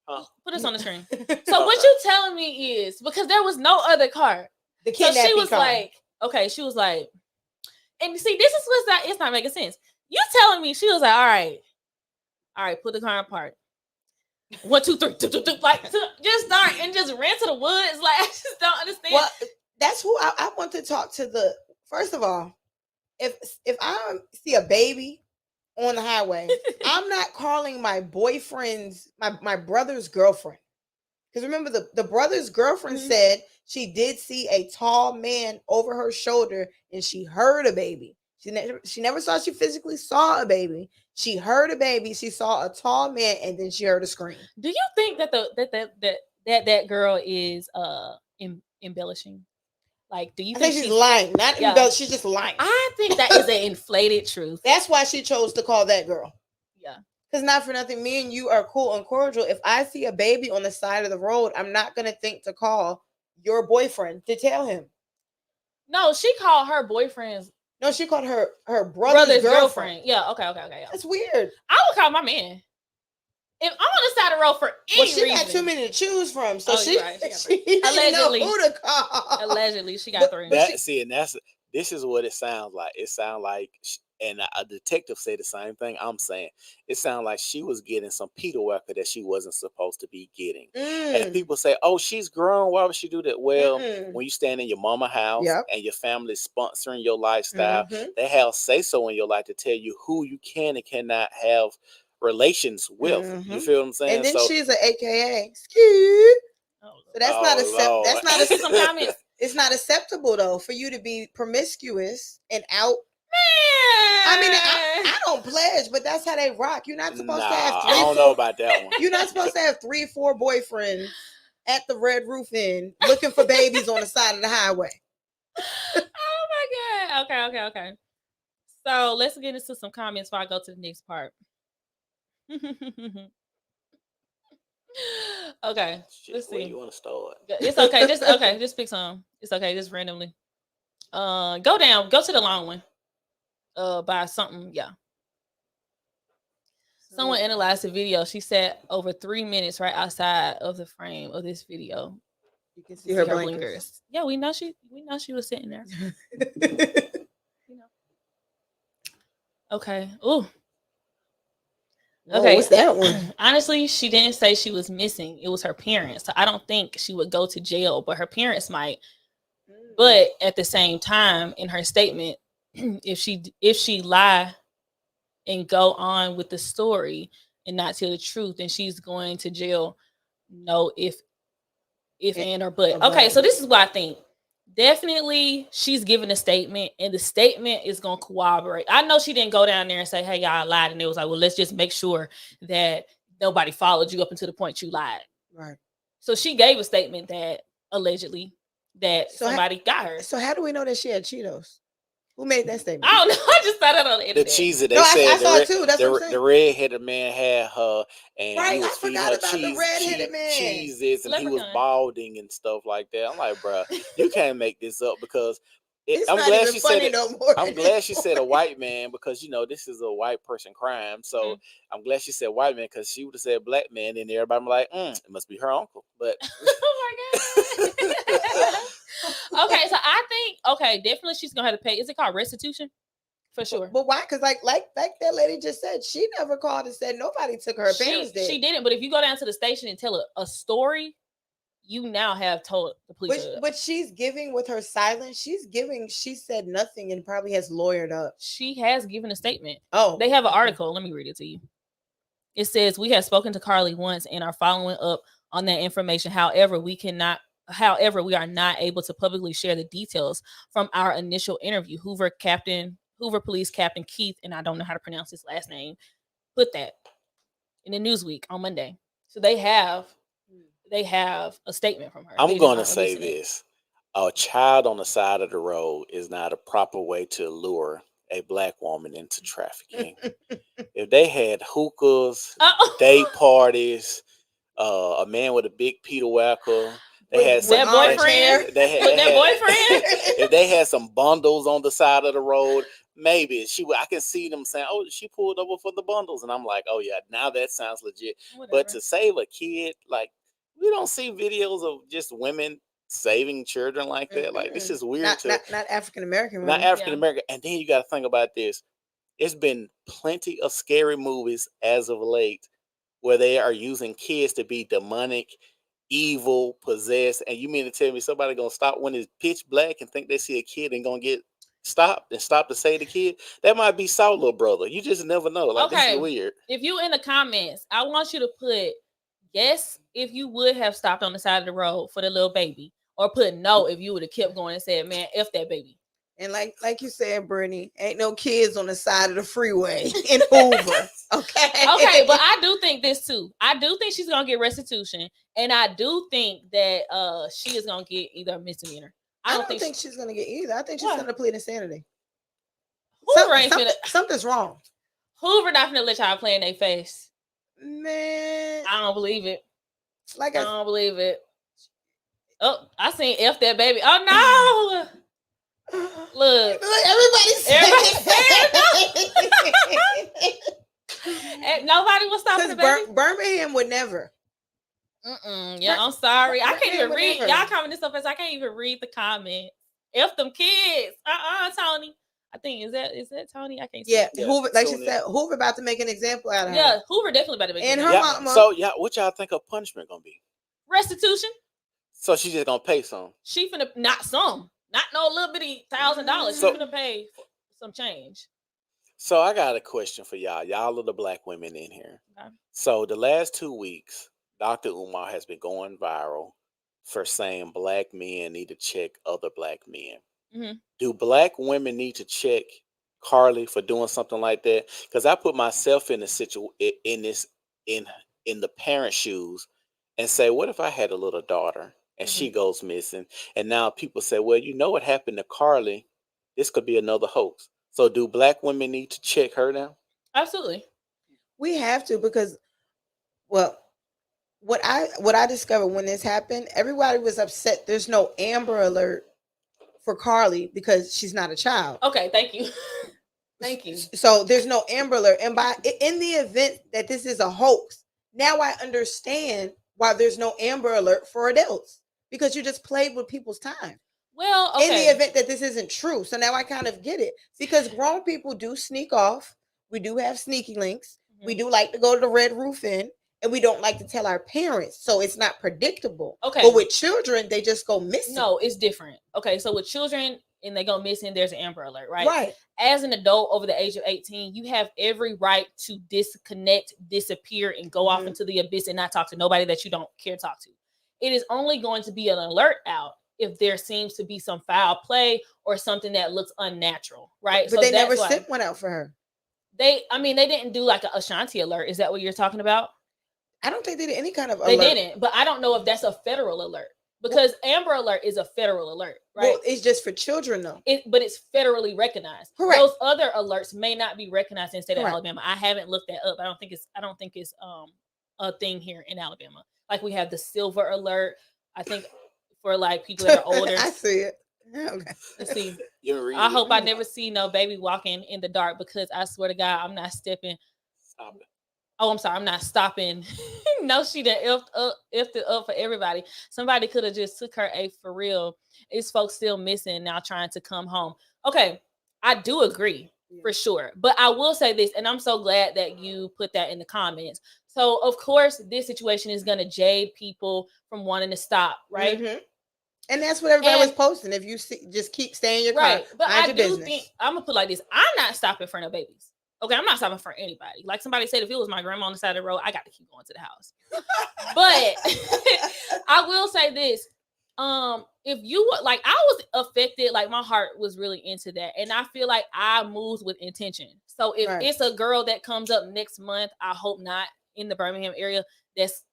Huh? Put this on the screen. So what you telling me is because there was no other car. The kidnapping so she was car. like, okay, she was like, and see, this is what's not. It's not making sense. You telling me she was like, all right, put the car in park. 1, 2, 3, like just start and just ran to the woods. Like, I just don't understand. Well, that's who I want to talk to. First of all, if I see a baby on the highway, I'm not calling my boyfriend's my brother's girlfriend. Because remember, the brother's girlfriend said she did see a tall man over her shoulder and she heard a baby. She never saw, she physically saw a baby. She heard a baby. She saw a tall man and then she heard a scream. Do you think that that girl is embellishing? Like, do you I think think she's lying. Not Yeah. embellished. She's just lying. I think that is an inflated truth. That's why she chose to call that girl. Yeah. Because not for nothing, me and you are cool and cordial. If I see a baby on the side of the road, I'm not going to think to call your boyfriend to tell him. No, she called her boyfriend's. No, she called her brother's girlfriend. Yeah, okay. Yeah. That's weird. I would call my man. If I'm on the side of the road for any Well, she reason. got too many to choose from, so You're right. she didn't know who to call. Allegedly, she got 3. This is what it sounds like. It sounds like, and a detective said the same thing I'm saying. It sounds like she was getting some Peter Walker that she wasn't supposed to be getting. And people say, "Oh, she's grown. Why would she do that?" Well, when you stand in your mama house and your family's sponsoring your lifestyle, they have say so in your life to tell you who you can and cannot have relations with. You feel what I'm saying? And then so, she's an AKA. So that's not Lord. that's not Some comments. It's not acceptable though for you to be promiscuous and out. Man. I mean, I don't pledge, but that's how they rock. You're not supposed to have 3. I don't know about that one. You're not supposed to have 3 or 4 boyfriends at the Red Roof Inn looking for babies on the side of the highway. Oh my god. Okay. So let's get into some comments before I go to the next part. Okay. Let's see. Where you want to start? It's okay. Just pick some. It's okay. Just randomly. Go to the long one. By something. Yeah. Someone analyzed the video. She sat over 3 minutes right outside of the frame of this video. You can see her blinkers. blinkers. Yeah, we know she was sitting there. Okay. Ooh. Okay. What's that one? Honestly, she didn't say she was missing. It was her parents. So I don't think she would go to jail, but her parents might. But at the same time, in her statement, if she lie and go on with the story and not tell the truth, then she's going to jail. No, if and or but. Okay, so this is what I think. Definitely, she's giving a statement, and the statement is going to corroborate. I know she didn't go down there and say, "Hey, y'all lied," and it was like, "Well, let's just make sure that nobody followed you up until the point you lied." Right. So she gave a statement that allegedly that somebody got her. So how do we know that she had Cheetos? Who made that statement? I don't know. I just found out on the internet. The cheesy, they said I saw it too. That's what I'm saying. The red-headed man had her, and he was feeding her cheeses, and he was balding and stuff like that. I'm like, bro, you can't make this up because I'm glad she said it. I'm glad she said a white man because this is a white person crime. So I'm glad she said white man because she would have said black man, and everybody was like, it must be her uncle. But oh my god. Okay, so I think definitely she's gonna have to pay. Is it called restitution? For sure. But why? Because like that lady just said, she never called and said nobody took her parents. She didn't. But if you go down to the station and tell a story, you now have told the police. But she's giving with her silence. She said nothing and probably has lawyered up. She has given a statement. Oh, they have an article. Let me read it to you. It says, "We have spoken to Carlee once and are following up on that information. However, we are not able to publicly share the details from our initial interview. Hoover Police Captain Keith," and I don't know how to pronounce his last name, put that in the Newsweek on Monday. So they have a statement from her. I'm going to say this. A child on the side of the road is not a proper way to lure a black woman into trafficking. If they had hookahs, date parties, a man with a big Peter Walker, they had some boyfriend. If they had some bundles on the side of the road, maybe I can see them saying, "Oh, she pulled over for the bundles," and I'm like, "Oh yeah, now that sounds legit." Whatever. But to save a kid, like we don't see videos of just women saving children like that. Like this is weird. Not African American. Not African American. And then you got to think about this. It's been plenty of scary movies as of late where they are using kids to be demonic, evil, possessed. And you mean to tell me somebody gonna stop when it's pitch black and think they see a kid and gonna get stopped and stop to save the kid? That might be Saul, little brother. You just never know. Like this is weird. If you in the comments, I want you to put yes if you would have stopped on the side of the road for the little baby, or put no if you would have kept going and said, "Man, F that baby." And like you said, Brittany, ain't no kids on the side of the freeway in Hoover. Okay. Okay, but I do think this too. I do think she's gonna get restitution, and I do think that she is gonna get either a misdemeanor. I don't think she's gonna get either. I think she's What? gonna plead insanity. Hoover ain't Something's wrong. Hoover not finna let y'all play in their face. Man, I don't believe it. like I don't believe it. Oh, I seen F that baby. Oh no! Look, everybody's nobody was stopping the baby. Birmingham would never. Yeah, I'm sorry. I can't even read. Never. Y'all commenting so fast. I can't even read the comments. F them kids. Tony. I think is that Tony? I can't see. Yeah, Hoover, like she said, Hoover about to make an example out of her. Yeah, Hoover definitely about to make and an her example. mama. So yeah, what y'all think her punishment gonna be? Restitution. So she's just gonna pay some. She finna not no little bitty $1,000. She's finna pay some change. So I got a question for y'all. Y'all are the black women in here. Okay. So the last 2 weeks, Dr. Umar has been going viral for saying black men need to check other black men. Mm-hmm. Do black women need to check Carlee for doing something like that? Because I put myself in in the parent shoes and say, what if I had a little daughter and she goes missing, and now people say, well, you know what happened to Carlee? This could be another hoax. So do black women need to check her now? Absolutely. We have to, because, well, what I discovered when this happened, everybody was upset. There's no Amber Alert for Carlee because she's not a child. Okay, thank you. Thank you. So there's no Amber Alert, and in the event that this is a hoax, now I understand why there's no Amber Alert for adults, because you just played with people's time. Well, okay. In the event that this isn't true. So now I kind of get it, because grown people do sneak off. We do have sneaky links. We do like to go to the Red Roof Inn, and we don't like to tell our parents. So it's not predictable. Okay. But with children, they just go missing. No, it's different. Okay. So with children and they go missing, there's an Amber Alert, right? Right. As an adult over the age of 18, you have every right to disconnect, disappear, and go off into the abyss and not talk to nobody that you don't care to talk to. It is only going to be an alert out if there seems to be some foul play or something that looks unnatural, right? But so they never sent one out for her. They didn't do like an Ashanti alert. Is that what you're talking about? I don't think they did any kind of alert. They didn't, but I don't know if that's a federal alert, because Amber Alert is a federal alert, right? Well, it's just for children though. But it's federally recognized. Correct. Those other alerts may not be recognized in the state of Alabama. I haven't looked that up. I don't think it's a thing here in Alabama. Like we have the silver alert. I think for like people that are older. I see it. Okay. Let's see. I hope I never see no baby walking in the dark, because I swear to God, I'm not stepping. Stop it. Oh, I'm sorry. I'm not stopping. No, she done effed it up for everybody. Somebody could have just took her A for real. It's folks still missing now trying to come home. Okay. I do agree for sure. But I will say this, and I'm so glad that you put that in the comments. So, of course, this situation is going to jade people from wanting to stop, right? Mm-hmm. And that's what everybody was posting. If you just keep staying in your car, but I do think, I'm going to put it like this. I'm not stopping for no babies. Okay, I'm not stopping for anybody. Like somebody said, if it was my grandma on the side of the road, I got to keep going to the house. But I will say this. If you would, like, I was affected, like my heart was really into that. And I feel like I moved with intention. So if it's a girl that comes up next month, I hope not, in the Birmingham area, that's,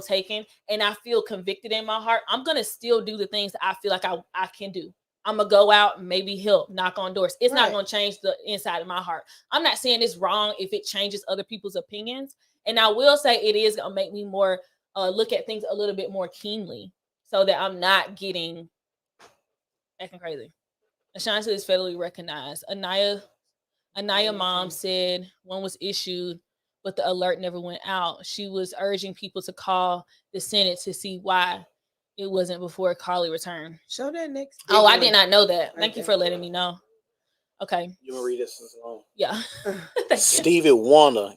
taken, and I feel convicted in my heart, I'm going to still do the things that I feel like I can do. I'm going to go out, maybe help, knock on doors. It's not going to change the inside of my heart. I'm not saying it's wrong if it changes other people's opinions. And I will say it is going to make me more look at things a little bit more keenly, so that I'm not acting crazy. Ashanti is federally recognized. Anaya mom said one was issued, but the alert never went out. She was urging people to call the Senate to see why it wasn't before Carlee returned. Show that next. Oh, I did not know that. Thank you for letting me know. Okay. You want to read this alone? Yeah. Stevie Wonder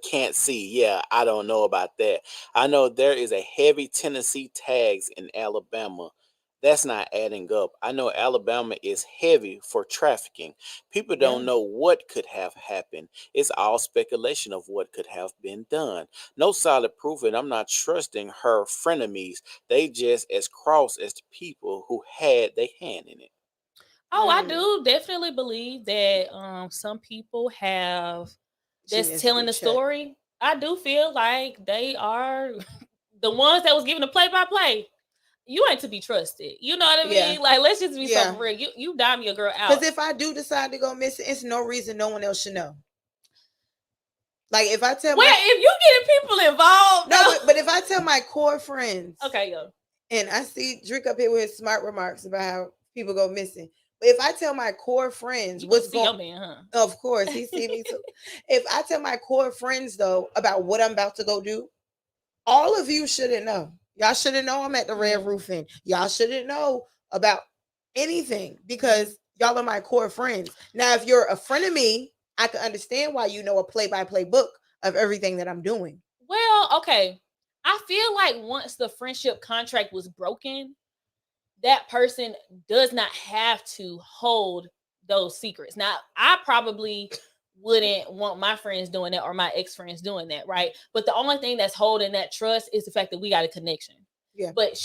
can't see. Yeah, I don't know about that. I know there is a heavy Tennessee tags in Alabama. That's not adding up. I know Alabama is heavy for trafficking. People don't know what could have happened. It's all speculation of what could have been done. No solid proof, and I'm not trusting her frenemies. They just as cross as the people who had their hand in it. Oh, I do definitely believe that some people have that's telling the story. I do feel like they are the ones that was giving the play-by-play. You ain't to be trusted. You know what I mean? Like, let's just be so real. You dime your girl out. Because if I do decide to go missing, it's no reason no one else should know. Like, if I tell if you getting people involved. No, but if I tell my core friends. Okay, yo. And I see Drake up here with his smart remarks about how people go missing. But if I tell my core friends what's going on, man, huh? Of course, he see me too. If I tell my core friends though about what I'm about to go do, all of you shouldn't know. Y'all shouldn't know I'm at the Red Roof Inn. Y'all shouldn't know about anything because y'all are my core friends. Now, if you're a friend of me, I can understand why you know a play-by-play book of everything that I'm doing. Well, okay. I feel like once the friendship contract was broken, that person does not have to hold those secrets. Now, I probably wouldn't want my friends doing that or my ex-friends doing that, right? But the only thing that's holding that trust is the fact that we got a connection. Yeah. But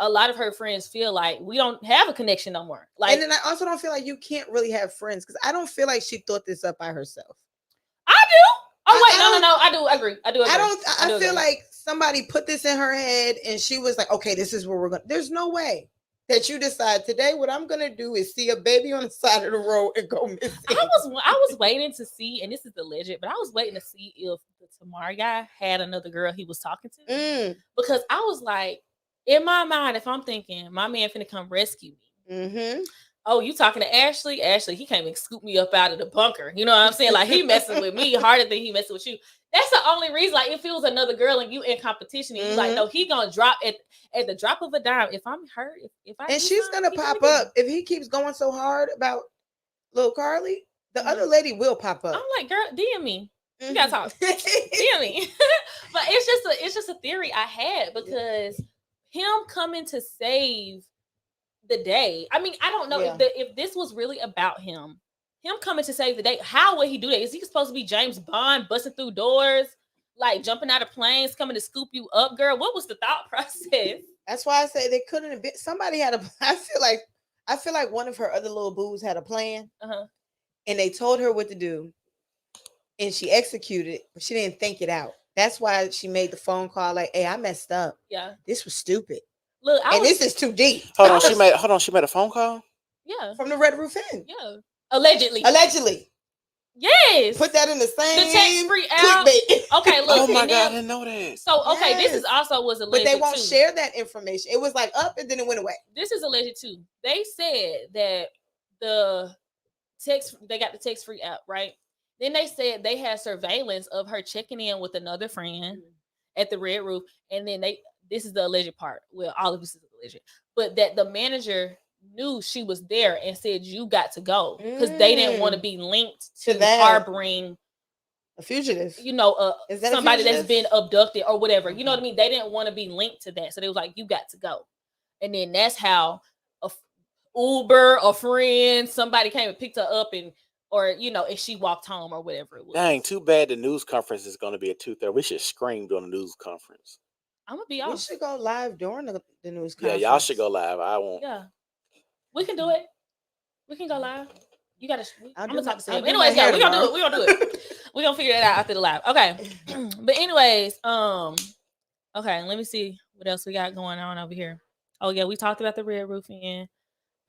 a lot of her friends feel like we don't have a connection no more. Like, and then I also don't feel like you can't really have friends because I don't feel like she thought this up by herself. I do. Oh wait, no. I do agree. I feel like somebody put this in her head and she was like, okay, this is where we're going. There's no way that you decide today what I'm going to do is see a baby on the side of the road and go missing. I was waiting to see, and this is alleged, but I was waiting to see if the Tamar guy had another girl he was talking to. Because I was like, in my mind, if I'm thinking, my man finna come rescue me. Mm-hmm. Oh, you talking to Ashley? Ashley, he came and scoop me up out of the bunker. You know what I'm saying? Like, he messing with me harder than he messing with you. That's the only reason. Like, if it was another girl and you in competition, and you like, no, he gonna drop at the drop of a dime. If I'm hurt, if I and she's gonna pop up if he keeps going so hard about little Carlee. The other lady will pop up. I'm like, girl, DM me. You gotta talk. DM me. But it's just a theory I had because him coming to save the day. I mean, I don't know if this was really about him coming to save the day. How would he do that? Is he supposed to be James Bond busting through doors, like jumping out of planes, coming to scoop you up, girl? What was the thought process? That's why I say they couldn't have been. Somebody had a. I feel like one of her other little boos had a plan, and they told her what to do, and she executed it, but she didn't think it out. That's why she made the phone call. Like, hey, I messed up. Yeah, this was stupid. Look, this is too deep. Hold on, she made a phone call? Yeah. From the Red Roof Inn. Yeah. Allegedly. Yes. Put that in the same. The text-free out. Okay, look. Oh my God, I didn't know that. So, okay, this is also was alleged. But they won't share that information. It was like up and then it went away. This is alleged too. They said that they got the text-free app, right? Then they said they had surveillance of her checking in with another friend at the Red Roof. And then this is the alleged part. Well, all of this is alleged. But that the manager knew she was there and said, you got to go. Because they didn't want to be linked to harboring a fugitive. You know, somebody that's been abducted or whatever. You know what I mean? They didn't want to be linked to that. So they was like, you got to go. And then that's how Uber, a friend, somebody came and picked her up and she walked home or whatever it was. Dang, too bad the news conference is going to be at 2:30. We should scream during the news conference. I'm going to be off. We should go live during the news conference. Yeah, y'all should go live. I won't. Yeah. We can do it. We can go live. You got to. I'm going to talk to Sam. Anyways, yeah, we're going to do it. We're going to do it. We're going to figure it out after the live. Okay. But anyways, okay, let me see what else we got going on over here. Oh, yeah, we talked about the Red Roof Inn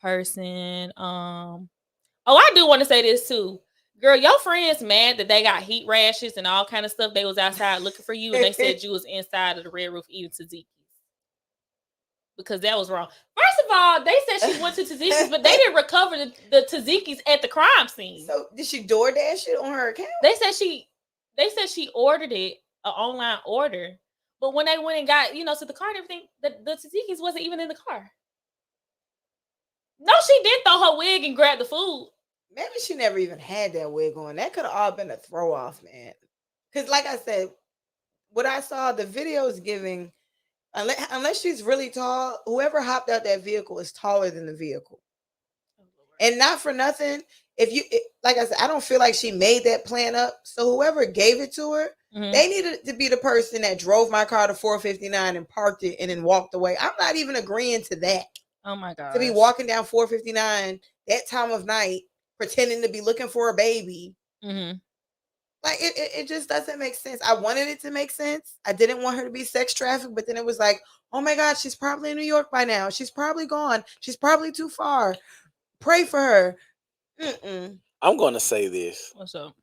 person. Oh, I do want to say this too. Girl, your friends mad that they got heat rashes and all kind of stuff. They was outside looking for you and they said you was inside of the Red Roof eating tzatziki's. Because that was wrong. First of all, they said she went to tzatziki's, but they didn't recover the tzatziki's at the crime scene. So did she DoorDash it on her account? They said she ordered it, an online order. But when they went and got, to the car and everything, the tzatziki's wasn't even in the car. No, she did throw her wig and grab the food. Maybe she never even had that wig on. That could have all been a throw off, man. Because like I said, what I saw, the video is giving, unless she's really tall, whoever hopped out that vehicle is taller than the vehicle. And not for nothing, like I said, I don't feel like she made that plan up. So whoever gave it to her, they needed to be the person that drove my car to 459 and parked it and then walked away. I'm not even agreeing to that. Oh my god. To be walking down 459 that time of night, pretending to be looking for a baby. Mm-hmm. Like it just doesn't make sense. I wanted it to make sense. I didn't want her to be sex trafficked, but then it was like, oh my God, she's probably in New York by now. She's probably gone. She's probably too far. Pray for her. I'm going to say this. What's up?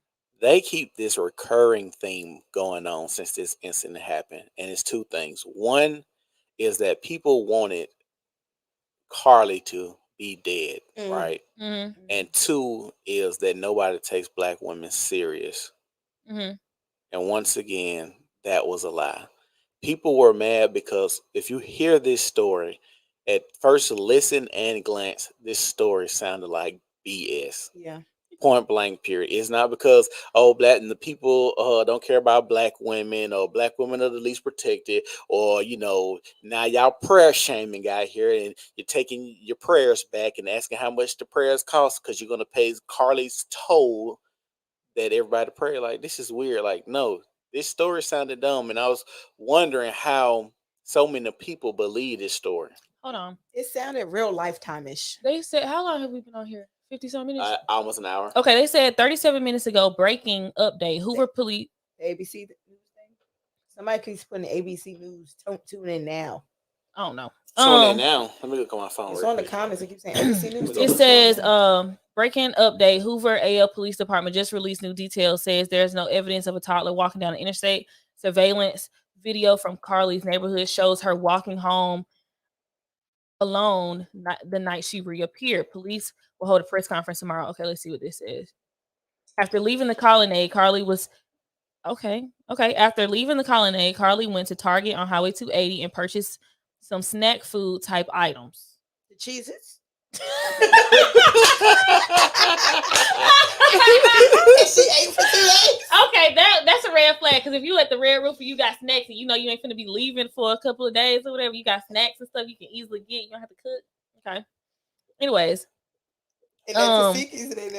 They keep this recurring theme going on since this incident happened. And it's two things. One is that people wanted Carlee to be dead, right? Mm-hmm. And two is that nobody takes black women serious. Mm-hmm. And once again, that was a lie. People were mad because if you hear this story, at first listen and glance, this story sounded like BS. Yeah. Point blank, period. It's not because black and the people don't care about black women, or black women are the least protected, or now y'all prayer shaming out here and you're taking your prayers back and asking how much the prayers cost because you're gonna pay Carlee's toll that everybody pray. Like, this is weird. Like, no, this story sounded dumb, and I was wondering how so many people believe this story. Hold on. It sounded real Lifetime-ish. They said, how long have we been on here? 50-some minutes? Almost an hour. Okay, they said 37 minutes ago, breaking update. Hoover police. ABC news thing. Somebody keeps putting the ABC news. Tune in now. I don't know. Tune in now. Let me look on my phone. It's on the comments. It keeps saying ABC news. It says, breaking update. Hoover AL Police Department just released new details. Says there's no evidence of a toddler walking down the interstate. Surveillance video from Carlee's neighborhood shows her walking home alone the night she reappeared. Police will hold a press conference tomorrow. Okay, let's see what this says. After leaving the colonnade, Carlee was After leaving the colonnade, Carlee went to Target on Highway 280 and purchased some snack food type items. The Cheez-Its. Okay, that's a red flag, because if you at the Red Roof and you got snacks and you ain't finna be leaving for a couple of days or whatever, you got snacks and stuff you can easily get. You don't have to cook. Okay. Anyways,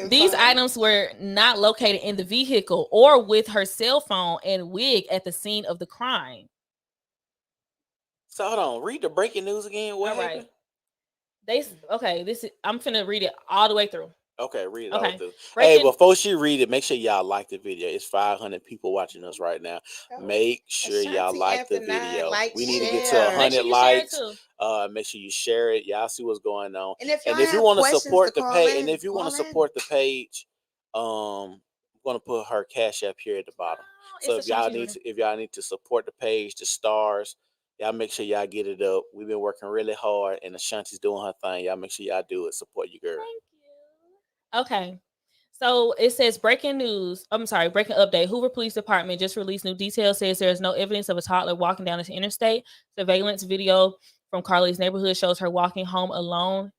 these items were not located in the vehicle or with her cell phone and wig at the scene of the crime. So hold on, read the breaking news again. What happened? I'm finna read it all the way through. Okay, read it all the way through. Breaking, hey, before she read it, make sure y'all like the video. It's 500 people watching us right now. Make sure y'all like the video. We need to get to 100 likes. Make sure you share it. Y'all see what's going on. And if you want to support the page, I'm gonna put her Cash App here at the bottom. So if y'all need to support the page, the stars, y'all make sure y'all get it up. We've been working really hard, and Ashanti's doing her thing. Y'all make sure y'all do it. Support your girl. Thank you. Okay. So it says breaking update. Hoover Police Department just released new details. Says there is no evidence of a toddler walking down the interstate. Surveillance video from Carlee's neighborhood shows her walking home alone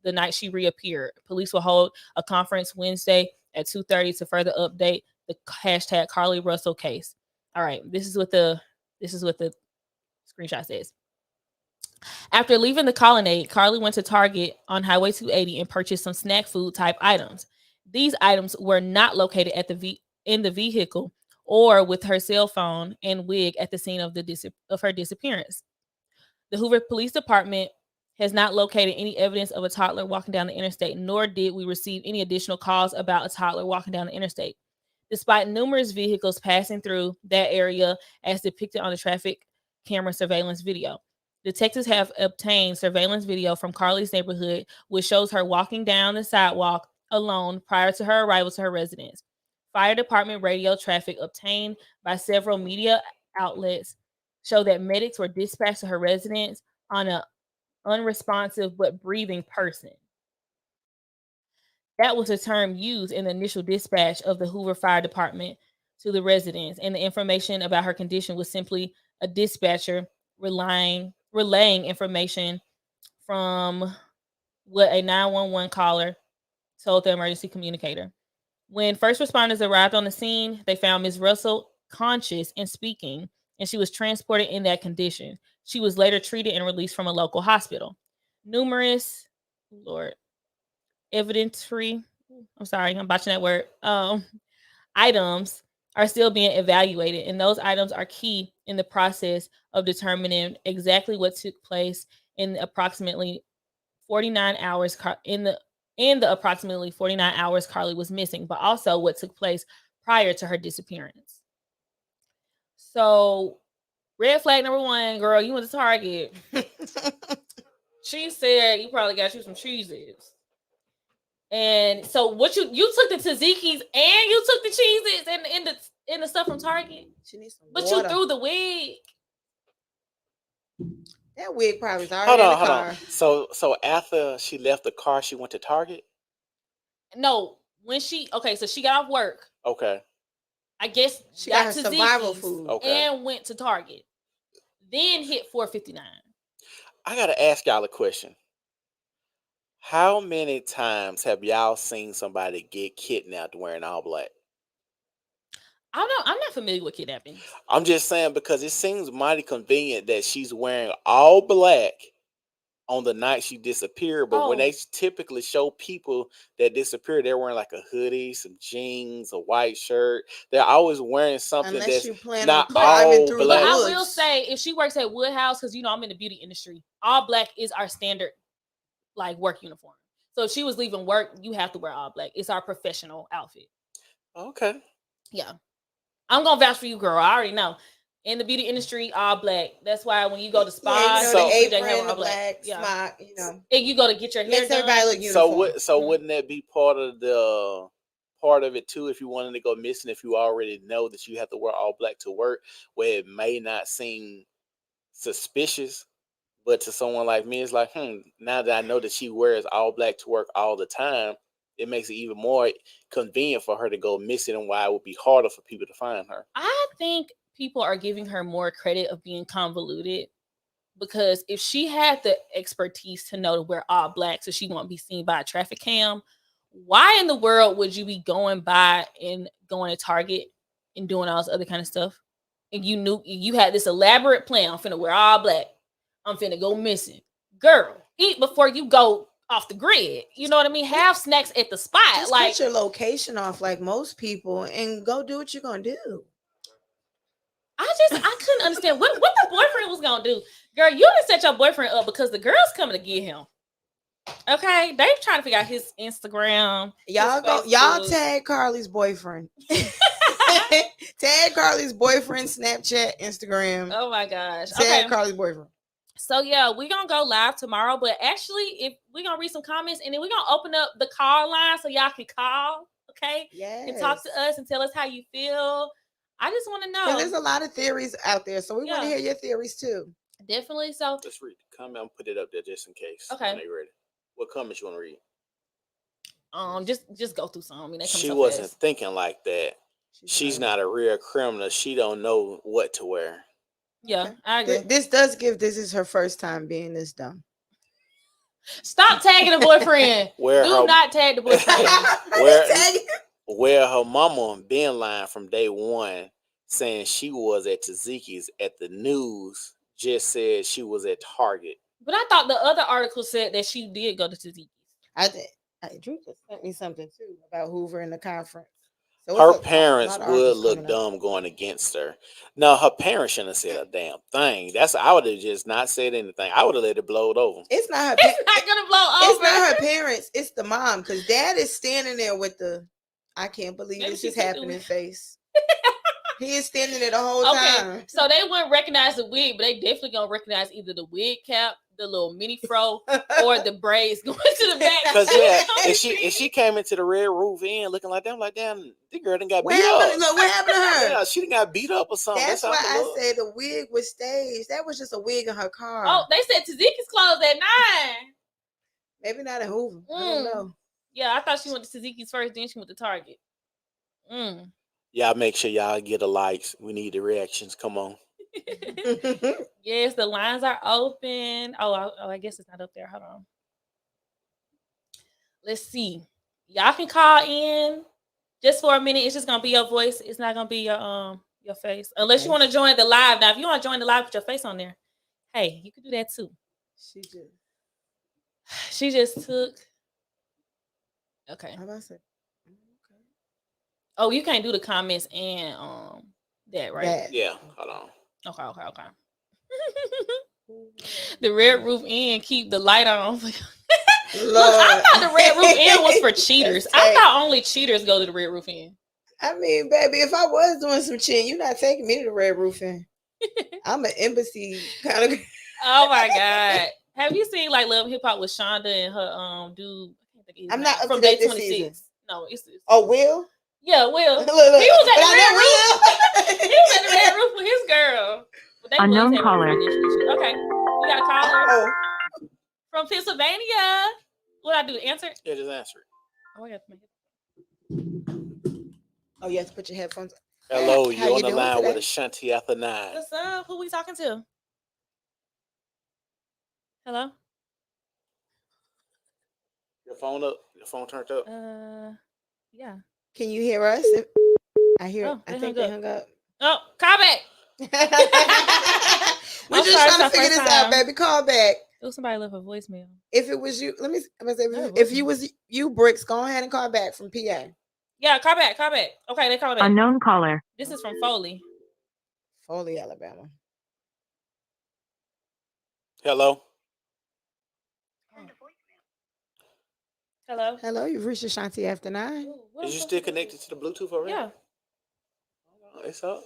the night she reappeared. Police will hold a conference Wednesday at 2:30 to further update the hashtag Carlee Russell case. All right. This is what the screenshot says. After leaving the colonnade, Carlee went to Target on Highway 280 and purchased some snack food type items. These items were not located in the vehicle or with her cell phone and wig at the scene of her disappearance. The Hoover Police Department has not located any evidence of a toddler walking down the interstate, nor did we receive any additional calls about a toddler walking down the interstate. Despite numerous vehicles passing through that area as depicted on the traffic camera surveillance video. Detectives have obtained surveillance video from Carlee's neighborhood, which shows her walking down the sidewalk alone prior to her arrival to her residence. Fire department radio traffic obtained by several media outlets show that medics were dispatched to her residence on an unresponsive but breathing person. That was the term used in the initial dispatch of the Hoover Fire Department to the residence, and the information about her condition was simply a dispatcher relaying information from what a 911 caller told the emergency communicator. When first responders arrived on the scene, they found Ms. Russell conscious and speaking, and she was transported in that condition. She was later treated and released from a local hospital. Numerous, evidentiary, I'm sorry, I'm botching that word, items are still being evaluated, and those items are key in the process of determining exactly what took place in approximately 49 hours in the approximately 49 hours Carlee was missing, but also what took place prior to her disappearance. So, red flag number 1, girl, you went to Target. She said you probably got you some Cheez-Its. And so what you took the Tzatziki's and you took the Cheez-Its and the stuff from Target. She needs some But water. you threw the wig. That wig probably was already in the car. Hold on. So after she left the car, she went to Target? No, when she so she got off work. Okay. I guess she got her survival food. Okay. And went to Target. Then hit 459. I gotta ask y'all a question. How many times have y'all seen somebody get kidnapped wearing all black? I don't know. I'm not familiar with kidnapping. I'm just saying because it seems mighty convenient that she's wearing all black on the night she disappeared. But when they typically show people that disappear, they're wearing like a hoodie, some jeans, a white shirt. They're always wearing something unless that's you plan not on driving all through black. But the I will say, if she works at Woodhouse, because I'm in the beauty industry, all black is our standard like work uniform. So if she was leaving work, you have to wear all black. It's our professional outfit. Okay. Yeah. I'm gonna vouch for you, girl. I already know. In the beauty industry, all black. That's why when you go to spas, the apron, they have all the black smock, and you go to get your hair done. Everybody look uniform. So wouldn't that be part of it too? If you wanted to go missing, if you already know that you have to wear all black to work, where it may not seem suspicious, but to someone like me, it's like, now that I know that she wears all black to work all the time, it makes it even more convenient for her to go missing, and why it would be harder for people to find her. I think people are giving her more credit of being convoluted, because if she had the expertise to know to wear all black so she won't be seen by a traffic cam, why in the world would you be going by and going to Target and doing all this other kind of stuff? And you knew you had this elaborate plan. I'm finna wear all black. I'm finna go missing. Girl, eat before you go off the grid. You know what I mean? Have snacks at the spot. Just like cut your location off like most people and go do what you're gonna do. I couldn't understand what the boyfriend was gonna do. Girl, you didn't set your boyfriend up because the girl's coming to get him. Okay, they trying to figure out his Instagram. Y'all tag Carlee's boyfriend. Tag Carlee's boyfriend, Snapchat, Instagram. Oh my gosh. Tag Carlee's boyfriend. So yeah, we're gonna go live tomorrow, but actually, if we're gonna read some comments and then we're gonna open up the call line so y'all can call, okay? Yes. And talk to us and tell us how you feel. I just want to know. There's a lot of theories out there, so we want to hear your theories too. Definitely. So let's read the comment and put it up there just in case. Okay. When they ready. What comments you want to read? Just go through some. I mean, she wasn't thinking like that. She's not a real criminal. She don't know what to wear. Yeah, okay. I agree. This is her first time being this dumb. Stop tagging the boyfriend. Do not tag the boyfriend. Where her mama been lying from day one, saying she was at Tzatziki's at the news, just said she was at Target. But I thought the other article said that she did go to Tzatziki's. Drew just sent me something too about Hoover in the conference. So her parents would look dumb going against her. No, her parents shouldn't have said a damn thing. I would have just not said anything. I would have let it blow it over. It's not her. It's not gonna blow over. It's not her parents. It's the mom, because dad is standing there with the "I can't believe this is happening" face. He is standing there the whole time. So they wouldn't recognize the wig, but they definitely gonna recognize either the wig cap, the little mini fro, or the braids going to the back. Because if she came into the Red Roof Inn looking like that, I'm like, damn, the girl done got beat up. Look, what happened to her? Yeah, she done got beat up or something. That's why I said the wig was staged. That was just a wig in her car. Oh, they said Tzatziki's closed at 9. Maybe not at Hoover. I don't know. Yeah, I thought she went to Tzatziki's first, then she went to Target. Y'all make sure y'all get the likes. We need the reactions. Come on. Yes, the lines are open. Oh, I guess it's not up there. Hold on. Let's see. Y'all can call in just for a minute. It's just gonna be your voice. It's not gonna be your face, unless you want to join the live. Now, if you want to join the live with your face on there, hey, you can do that too. She just took. Okay. How about I say? Oh, you can't do the comments and that, right? Yeah. Hold on. Okay. The Red Roof Inn keep the light on. Look, I thought the Red Roof Inn was for cheaters. I thought only cheaters go to the Red Roof Inn. I mean, baby, if I was doing some cheating, you're not taking me to the Red Roof Inn. I'm an embassy kind of. Oh my God. Have you seen like Love Hip Hop with Shonda and her dude? I'm not up from to date Day this 26. season. No, it's Oh, Will? Yeah, Will. Look, He was at the Red Roof. He was at the Red Roof with his girl. But they Unknown was having caller. issues. Okay. We got a caller Oh. from Pennsylvania. What I do? Answer? Yeah, just answer it. Oh, I got to make it. Oh, you have to put your headphones on. Hello, How you're on you the doing line today? with Ashanti after 9. What's up? Who we talking to? Hello? Your phone up? Your phone turned up? Yeah. Can you hear us? I hear. Oh, I think they hung up. Oh, call back. We're I'm just sorry, trying to it's figure our this first out, time. baby. Call back. Oh, somebody left a voicemail. If it was you, let me say, No, if you was you, Bricks, go ahead and call back from PA. Yeah, call back. Okay, they call back. Unknown caller. This is from Foley. Foley, Alabama. Hello? Hello? Hello, you've reached Ashanti after 9. Ooh, what Is am you I still supposed to do? connected to the Bluetooth already? Yeah. Oh, it's up.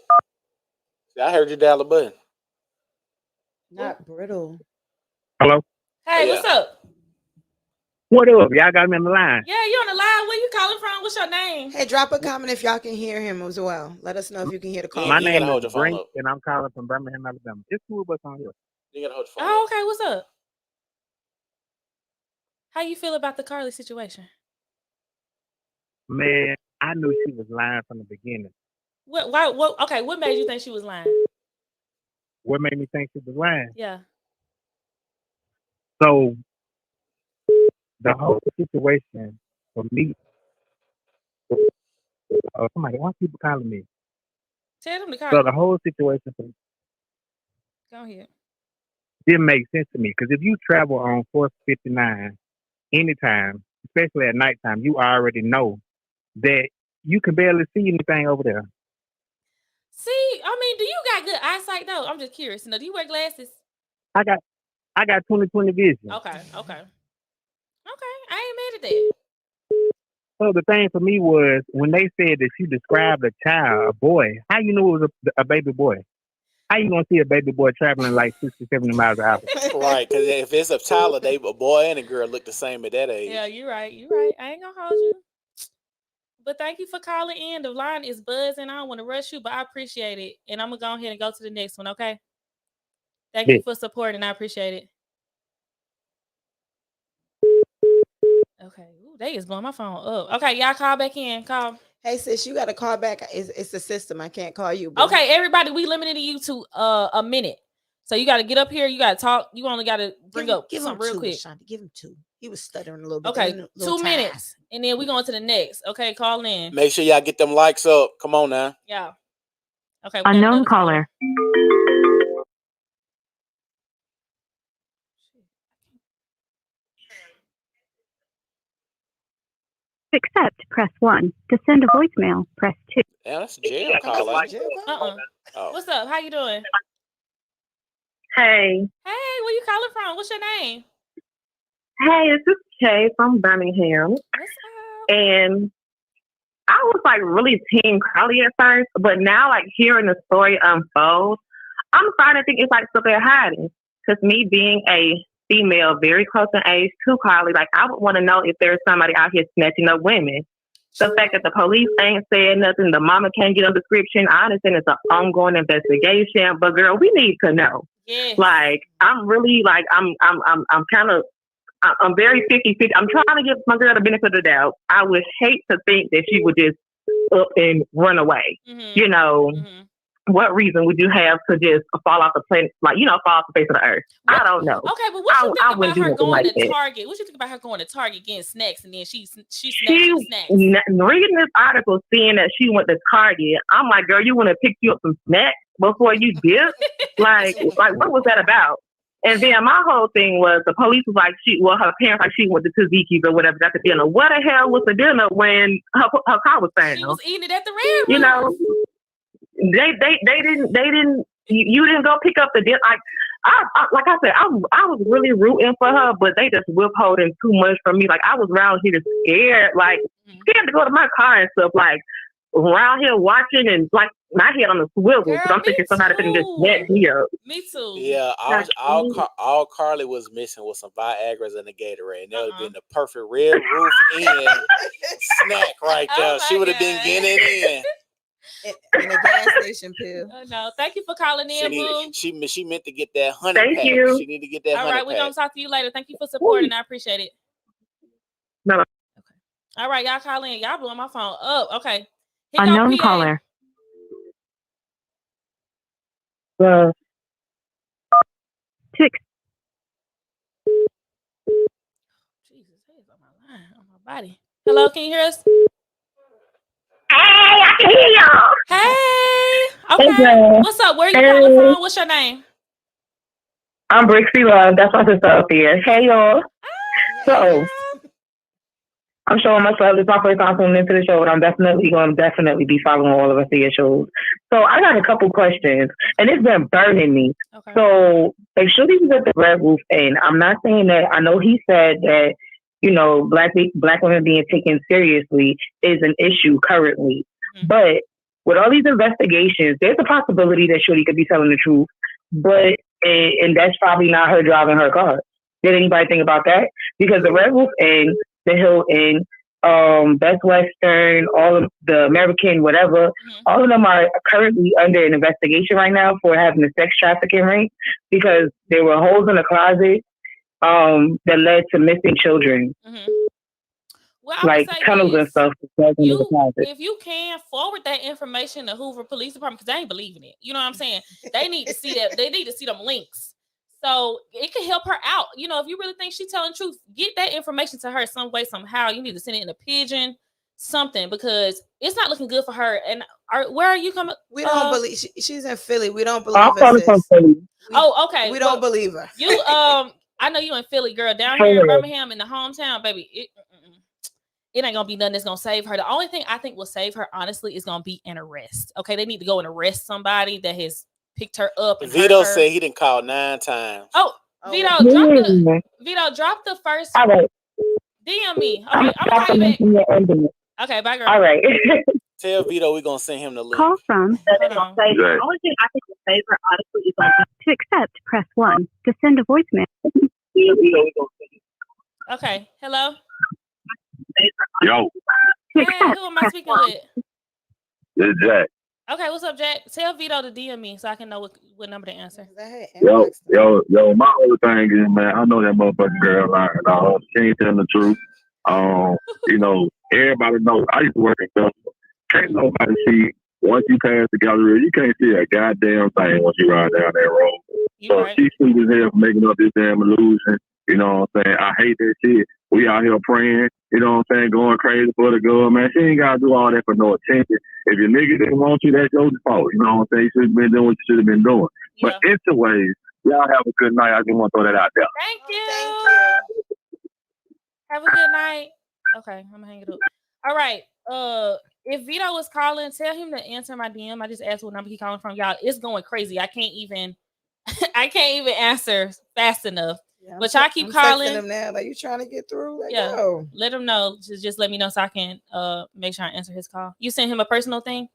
See, I heard you dial the button. Not brittle. Hello? Hey, Yeah. what's up? What up? Y'all got me on the line. Yeah, you on the line. Where you calling from? What's your name? Hey, drop a comment if y'all can hear him as well. Let us know if you can hear the call. Yeah, My you gotta name hold is your phone Brink, up. and I'm calling from Birmingham, Alabama. It's cool, but on here. You gotta hold your phone Oh, up. okay. What's up? How you feel about the Carlee situation? Man, I knew she was lying from the beginning. What? Why? What? Okay. What made you think she was lying? What made me think she was lying? Yeah. So, the whole situation for me, somebody, why people calling me? Tell them to call. So, the whole situation for me Go ahead. didn't make sense to me. Because if you travel on 459 anytime, especially at nighttime, you already know that you can barely see anything over there. See, I mean, do you got good eyesight though? I'm just curious. Do you wear glasses? I got 20/20 vision. Okay. I ain't mad at that. So the thing for me was when they said that she described a child, a boy, how you know it was a baby boy? How you gonna see a baby boy traveling like 60, 70 miles an hour? Right, because if it's a child, a boy and a girl look the same at that age. Yeah, you're right. I ain't gonna hold you. But thank you for calling in. The line is buzzing. I don't want to rush you, but I appreciate it. And I'm gonna go ahead and go to the next one, okay? Thank you for supporting. I appreciate it. Okay. Ooh, they is blowing my phone up. Okay, y'all call back in. Call. Hey, sis, you got to call back. It's a system. I can't call you. Boo. Okay, everybody, we limited you to a minute. So you got to get up here. You got to talk. You only got to bring up something real quick. Ashanti, give him 2. He was stuttering a little bit. Okay, 2 minutes. And then we going to the next. Okay, call in. Make sure y'all get them likes up. Come on now. Yeah. Okay. Unknown caller. To accept, press 1. To send a voicemail, press 2. Yeah, that's a jail call. Oh. What's up? How you doing? Hey. Hey, where you calling from? What's your name? Hey, this is Kay from Birmingham. What's up? And I was like really team Carlee at first, but now like hearing the story unfold, I'm starting to think it's like stuff they're hiding. Because me being a female very close in age to Carlee, like I would want to know if there's somebody out here snatching up women. The fact that the police ain't saying nothing, the mama can't get a description. I understand it's an ongoing investigation, but girl, we need to know. Yes. Like I'm really like I'm very 50-50. I'm trying to give my girl the benefit of the doubt. I would hate to think that she would just up and run away. Mm-hmm. You know, what reason would you have to just fall off the planet, like, you know, fall off the face of the earth? I don't know. Okay, but what you think about her going like to Target? What you think about her going to Target getting snacks and then she snacks? Reading this article, seeing that she went to Target, I'm like, girl, you want to pick you up some snacks before you dip? like what was that about? And then my whole thing was the police was like, her parents like she went to Taziki's or whatever, got the dinner. What the hell was the dinner when her car was found? She was eating it at the Red Room. You know, they didn't. You didn't go pick up the dinner. Like like I said, I was really rooting for her, but they just withholding too much from me. Like I was around here scared, like scared to go to my car and stuff. Like around here watching and like my head on the swivel because I'm thinking somebody can just net me up. Me too. Yeah, all Carlee was missing was some Viagra's and a Gatorade. And that would have been the perfect red roof in snack right there. She would have been getting it in a gas station pill. No, thank you for calling in, boo. She meant to get that honey Thank pack. you. She need to get that honey All right, pack. we're going to talk to you later. Thank you for supporting. I appreciate it. No. Okay. All right, y'all call in. Y'all blowing my phone up. Okay. Unknown caller. Jesus, hey, on my line, on my body. Hello, can you hear us? Hey, I can hear y'all. Hey. Okay. Hey, what's up? Where you calling from? What's your name? I'm Brixie Love. That's my sister up here. Hey, y'all. So, I'm showing myself. This is my first time tuning into the show, and I'm definitely going to be following all of us here shows. So, I got a couple questions, and it's been burning me. Okay. So, they should be at the Red Roof Inn. I'm not saying that. I know he said that, you know, black women being taken seriously is an issue currently. Mm-hmm. But with all these investigations, there's a possibility that Shorty could be telling the truth. But and that's probably not her driving her car. Did anybody think about that? Because the Red Roof Inn, the Hilton, Best Western, all of the American, whatever, all of them are currently under an investigation right now for having a sex trafficking ring because there were holes in the closet that led to missing children. Mm-hmm. Well, like tunnels and stuff. If you can forward that information to Hoover Police Department, because they ain't believing it. You know what I'm saying? They need to see that. They need to see them links. So it can help her out. You know, if you really think she's telling the truth, get that information to her some way, somehow. You need to send it in a pigeon, something, because it's not looking good for her. And where are you coming? We don't believe she's in Philly. We don't believe her. Okay. We don't believe her. You I know you in Philly, girl. Down here in Birmingham, in the hometown, baby. It ain't gonna be nothing that's gonna save her. The only thing I think will save her, honestly, is gonna be an arrest. Okay, they need to go and arrest somebody that has picked her up. And Vito said he didn't call 9 times. Vito, drop the first. All right. DM me. Okay, I'm gonna call you back. Okay, bye, girl. All right. Tell Vito we're gonna send him the link. Call from. The only thing I think will save her, honestly, is to accept, press 1. To send a voicemail. Okay. Hello. Yo. Hey, who am I speaking with? This is Jack. Okay, what's up, Jack? Tell Vito to DM me so I can know what number to answer. Yo, my whole thing is, man, I know that motherfucking girl lying. She ain't telling the truth. You know, everybody knows. I used to work in festival. Can't nobody see, once you pass the gallery, you can't see a goddamn thing once you ride down that road. So right. She's stupid as hell for making up this damn illusion. You know what I'm saying? I hate that shit. We out here praying, you know what I'm saying, going crazy for the girl, man. She ain't got to do all that for no attention. If your nigga didn't want you, that's your fault. You know what I'm saying? You should have been doing what you should have been doing. Yeah. But anyways, y'all have a good night. I just want to throw that out there. Thank you. Have a good night. Okay, I'm going to hang it up. All right. If Vito was calling, tell him to answer my DM. I just asked what number he calling from. Y'all, it's going crazy. I can't even answer fast enough. Yeah, but y'all keep calling them now. Like, you trying to get through? Like, yeah, no. Let him know. Just let me know so I can make sure I answer his call. You sent him a personal thing?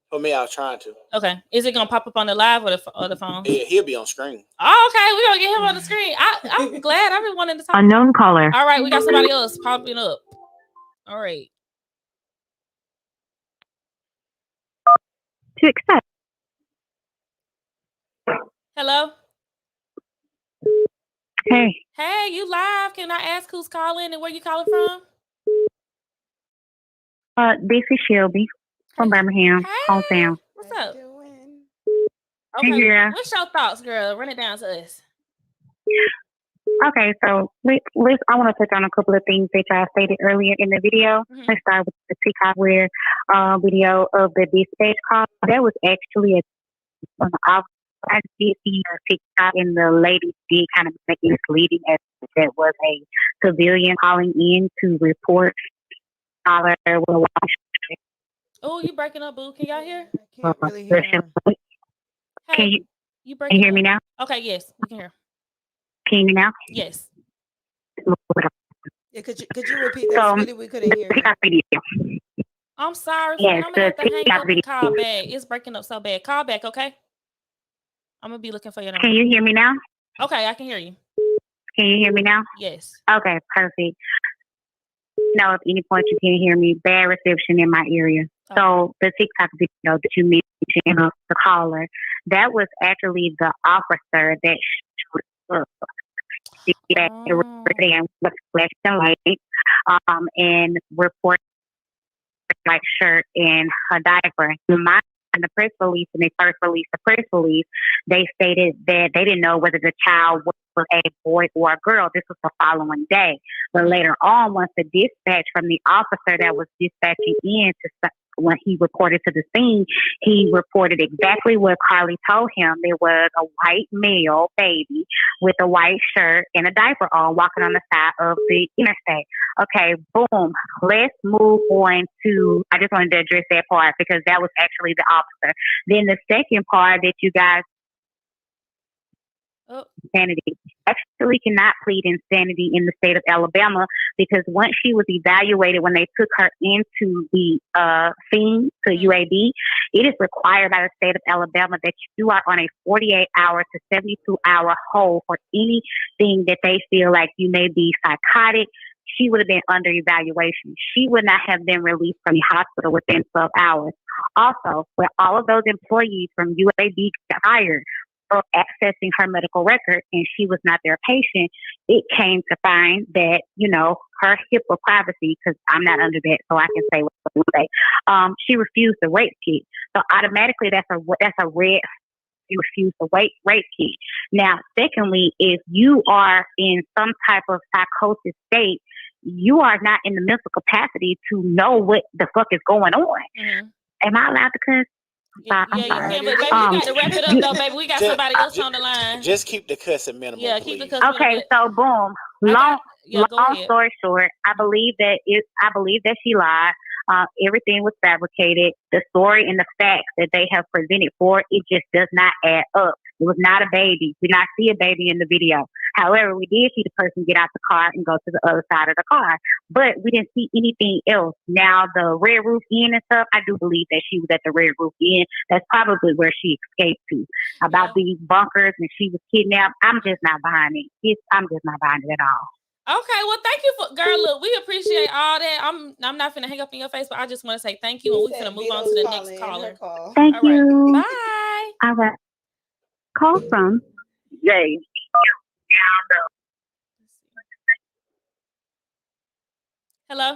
For me, I was trying to. Okay. Is it gonna pop up on the live or the phone? Yeah, he'll be on screen. Oh, okay. We're gonna get him on the screen. I'm glad. I've been wanting to talk. Unknown caller. All right, we got somebody else popping up. All right. To accept. Hello. Hey, you live? Can I ask who's calling and where you calling from? This is Shelby from Birmingham, hometown. What's up? Okay, yeah. What's your thoughts, girl? Run it down to us. Okay, so I want to touch on a couple of things that y'all stated earlier in the video. Mm-hmm. Let's start with the Peacock Wear video of the dispatch call. That was actually I did see her TikTok, and the lady did kind of make it misleading as that was a civilian calling in to report. Oh, you breaking up, boo? Can y'all hear? I can't really hear. Can You break. Can you hear me now? Okay, yes, we can hear. Can you hear me now? Yes. Yeah, could you repeat that, sweetie? We couldn't hear you. I'm sorry, Yes, friend. I'm gonna have to hang TikTok up and call video. back. It's breaking up so bad. Call back, okay? I'm gonna be looking for your number. Can you hear me now? Okay, I can hear you. Can you hear me now? Yes. Okay, perfect. No, at any point you can't hear me. Bad reception in my area. So the TikTok video that you mentioned of the caller, that was actually the officer that showed up. And was flashing light, and reported like shirt and a diaper. In the press release, when they first released the press release, they stated that they didn't know whether the child was a boy or a girl. This was the following day. But later on, once the dispatch from the officer that was dispatching in when he reported to the scene, he reported exactly what Carlee told him. There was a white male baby with a white shirt and a diaper on walking on the side of the interstate. Okay, boom. Let's move on to, I just wanted to address that part because that was actually the officer. Then the second part that you guys, insanity. Actually cannot plead insanity in the state of Alabama because once she was evaluated, when they took her into the scene to UAB, it is required by the state of Alabama that you are on a 48-hour to 72-hour hold for anything that they feel like you may be psychotic. She would have been under evaluation. She would not have been released from the hospital within 12 hours. Also, when all of those employees from UAB got hired for accessing her medical record and she was not their patient, it came to find that, you know, her HIPAA privacy, because I'm not under that, so I can say what I say. She refused the rape kit. So automatically that's a red. You refuse to rape kit. Now, secondly, if you are in some type of psychosis state, you are not in the mental capacity to know what the fuck is going on. Mm-hmm. Am I allowed to cuss? Yeah, you can, but baby, we got to wrap it up though, baby. We got somebody else on the line. Just keep the cussing minimal. Yeah, please. keep the cussing minimal. Okay, so boom. Long story short, I believe that she lied. Everything was fabricated. The story and the facts that they have presented for it just does not add up. It was not a baby. We did not see a baby in the video. However, we did see the person get out the car and go to the other side of the car, but we didn't see anything else. Now, the Red Roof Inn and stuff, I do believe that she was at the Red Roof Inn. That's probably where she escaped to. About these bunkers and she was kidnapped, I'm just not behind it. I'm just not behind it at all. Okay, well, thank you for girl. Look, we appreciate all that. I'm not finna hang up in your face, but I just want to say thank you, and we're finna move on to the next caller. Thank you. Bye. All right. Call from Jay. Hello.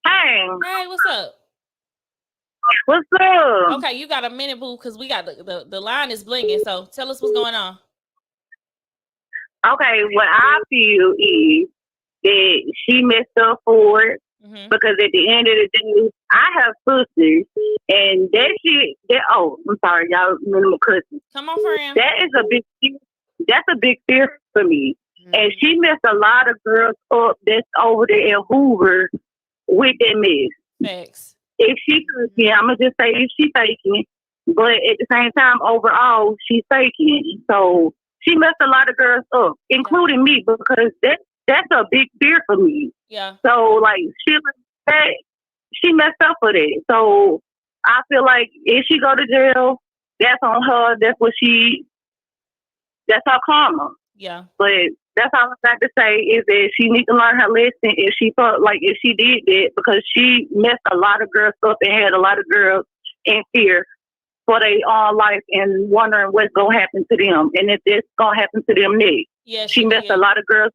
Hey. Hey, what's up? What's up? Okay, you got a minute, boo, because we got the line is blinging. So tell us what's going on. Okay, what I feel is that she messed up for it because at the end of the day, I have sisters, and that shit. I'm sorry, y'all. Minimal cussing. Come on, friend. That is a big. That's a big fear for me, and she messed a lot of girls up. That's over there in Hoover with that mess. Thanks. If she, I'm gonna just say if she faking, but at the same time, overall, she's faking. So. She messed a lot of girls up, including me, because that's a big fear for me. Yeah. So like she messed up for that. So I feel like if she go to jail, that's on her. That's her karma. Yeah. But that's all I got to say is that she needs to learn her lesson if she felt like if she did that, because she messed a lot of girls up and had a lot of girls in fear for their own life and wondering what's gonna happen to them and if it's gonna happen to them next. Yeah, she messed a lot of girls.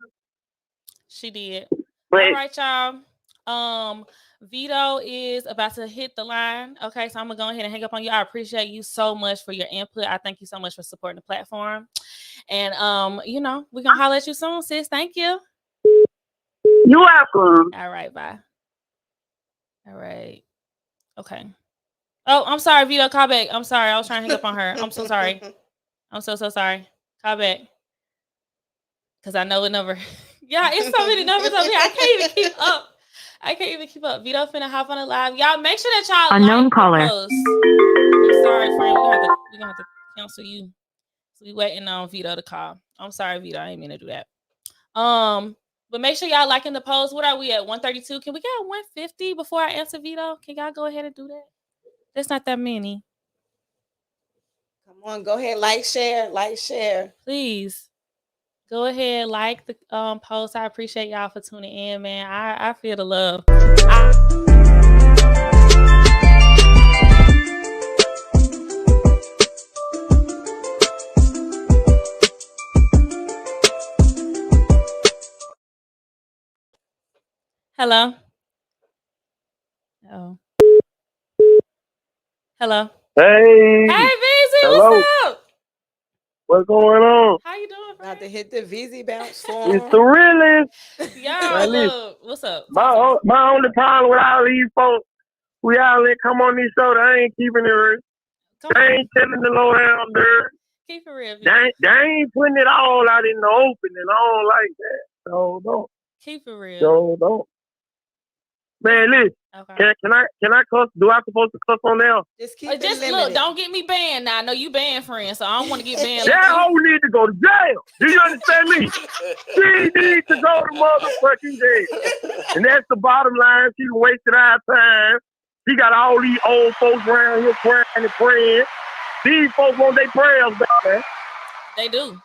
She did. But, all right, y'all. Vito is about to hit the line. Okay, so I'm gonna go ahead and hang up on you. I appreciate you so much for your input. I thank you so much for supporting the platform. And we're gonna holler at you soon, sis. Thank you. You're welcome. All right, bye. All right. Okay. Oh, I'm sorry, Vito. Call back. I'm sorry. I was trying to hang up on her. I'm so sorry. I'm so sorry. Call back. Because I know a number. Yeah, it's so many numbers over here. I can't even keep up. Vito finna hop on the live. Y'all make sure that y'all unknown caller. I'm sorry, friend. We're gonna have to cancel you. So we waiting on Vito to call. I'm sorry, Vito. I ain't mean to do that. But make sure y'all liking the post. What are we at? 132. Can we get 150 before I answer Vito? Can y'all go ahead and do that? That's not that many. Come on, go ahead, like, share. Please. Go ahead, like the post. I appreciate y'all for tuning in, man. I feel the love. Hello. Oh. Hello. Hey. Hey, VZ, Hello. what's up? What's going on? How you doing, About to hit the VZ bounce It's form. the realest. Yo, what's up? My only problem with all these folks, we all that come on this show, they ain't keeping it real. They ain't telling the low down dirt. Keep it real. They ain't putting it all out in the open and all like that. So don't. Keep it real. So don't. Man, listen. Okay. Can I cuss? Do I supposed to cuss on there? Just keep it limited. Look, don't get me banned now. I know you banned, friend, so I don't want to get banned. That hoe need to go to jail. Do you understand me? She needs to go to motherfucking jail. And that's the bottom line. She wasted our time. She got all these old folks around here crying and praying. These folks want their prayers back, man. They do.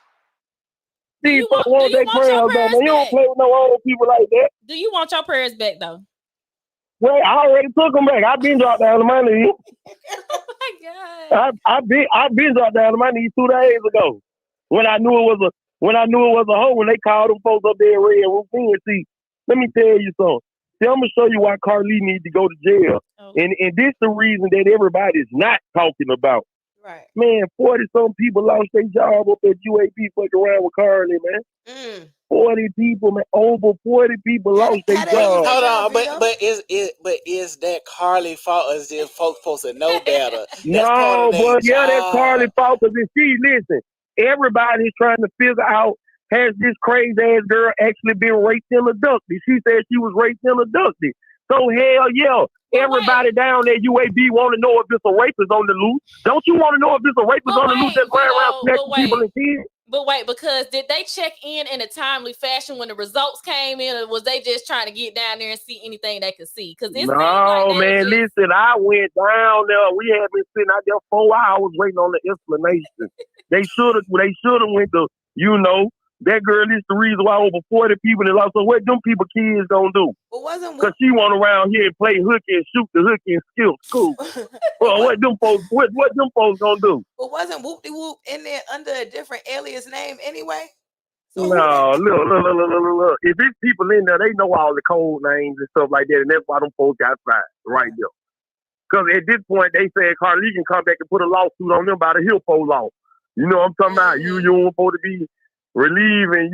These folks want their prayers back, man. You don't play with no old people like that. Do you want your prayers back, though? Well, I already took them back. I've been dropped down to my knees. Oh my God! I've been dropped down to my knees 2 days ago when I knew it was a hoe. When they called them folks up there in Red Routine. See, let me tell you something. See, I'm gonna show you why Carlee needs to go to jail, and this the reason that everybody's not talking about. Right. Man, 40-some people lost their job up at UAB fucking around with Carlee, man. 40 people, man. Over 40 people lost their job. Hold on, but is that Carlee fault, or is this folks supposed to know better? No, but yeah, that's Carlee fault. Because listen, everybody's trying to figure out, has this crazy ass girl actually been raped and abducted? She said she was raped and abducted. So hell yeah. Everybody down there UAB want to know if it's a rapist on the loose. Don't you want to know if it's a rapist on the loose that's running around snatching people and kids? But wait, because did they check in a timely fashion when the results came in, or was they just trying to get down there and see anything they could see? Because no, man, listen, I went down there. We had been sitting out there 4 hours waiting on the explanation. They should have went to, that girl is the reason why over 40 people they lost. So what them people kids gonna do? Because she went around here and play hooky and shoot the hooky and skill school. Well, what them folks gonna do? But wasn't Whoop-de-Whoop in there under a different alias name anyway? So no, look. If it's people in there, they know all the code names and stuff like that, and that's why them folks got fired right there. Because at this point, they said Carlee can come back and put a lawsuit on them by the Hillfolk law. You know what I'm talking about? You ain't supposed to be relieving,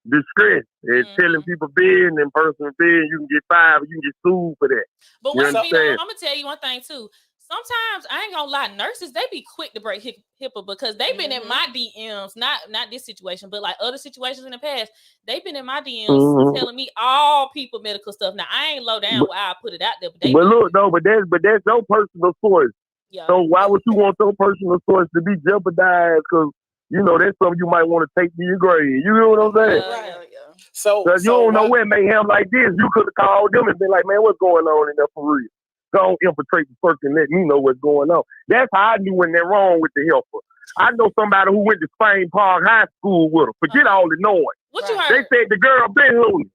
distress and telling people business and personal business. You can get fired, you can get sued for that. But wait, I'm gonna tell you one thing too. Sometimes I ain't gonna lie, nurses they be quick to break HIPAA because they've been in my DMs, not this situation, but like other situations in the past. They've been in my DMs telling me all people medical stuff. Now I ain't low down where I put it out there, but that's your personal source. Yeah. So why would you want your personal source to be jeopardized? Because that's something you might want to take to your grave. You know what I'm saying? Right. So you don't know where mayhem like this. You could have called them and been like, man, what's going on in there for real? Go infiltrate the first and let me know what's going on. That's how I knew when they're wrong with the helper. I know somebody who went to Spain Park High School with her. Forget all the noise. What you heard? They said the girl been loony.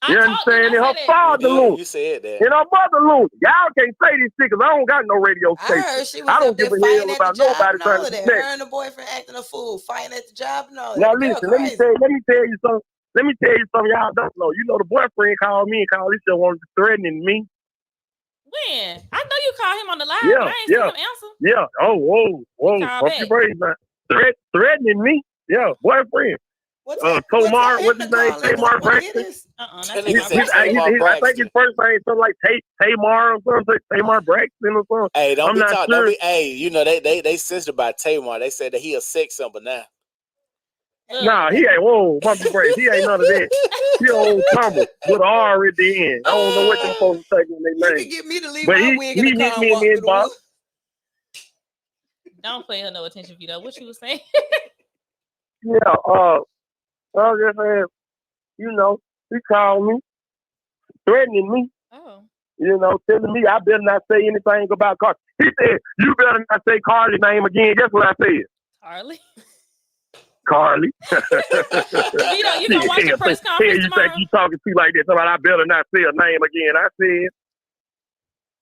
You understand? And her father loony. You said that. And her mother loony. Y'all can't say this shit because I don't got no radio station. I heard she was up there fighting at the job and all of that. Her and the boyfriend acting a fool, fighting at the job and all that. Now listen, let me tell you something. Let me tell you something y'all don't know. The boyfriend called me and called this shit wanted to threatening me. When? I know you called him on the line, but I ain't seen him answer. Yeah. Oh, whoa. Fuck your brains, man. Threatening me. Yeah, boyfriend. Tomar, what's his name? Tamar Braxton. I think his first name is something like Tamar or something. Tamar Braxton or something. Hey, don't I'm be not talking. sure. They sensitive about Tamar. They said that he a sex symbol now. Nah, he ain't. Whoa, pumpy brace. He ain't none of that. He old tumble with an R at the end. I don't know what them folks take when they name. You can get me to leave but my wig in the car and walk through the woods. Don't pay her no attention, Vito. What you was saying? Yeah, I was just saying, he called me, threatening me, Oh. Telling me I better not say anything about Carlee. He said, you better not say Carlee's name again. Guess what I said? Carlee. Carlee. Vito, you gonna watch the press conference you tomorrow? think you talking to like that? Somebody, I better not say a name again. I said,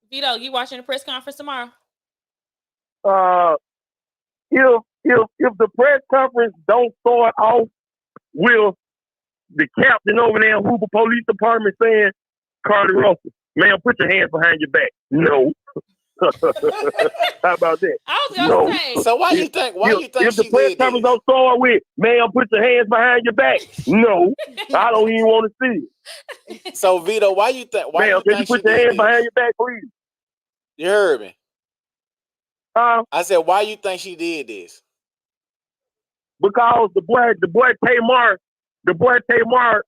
Vito, you watching the press conference tomorrow? If the press conference don't start off with the captain over there in Hoover Police Department saying, Carlee Russell, man, put your hands behind your back. No. How about that? I was gonna say. So why you think if the she press did conference this? don't start with, man, put your hands behind your back. No. I don't even want to see it. So Vito, why you think can you she put your did hands this? behind your back, please? You heard me. I said, why you think she did this? Because the boy Tamar,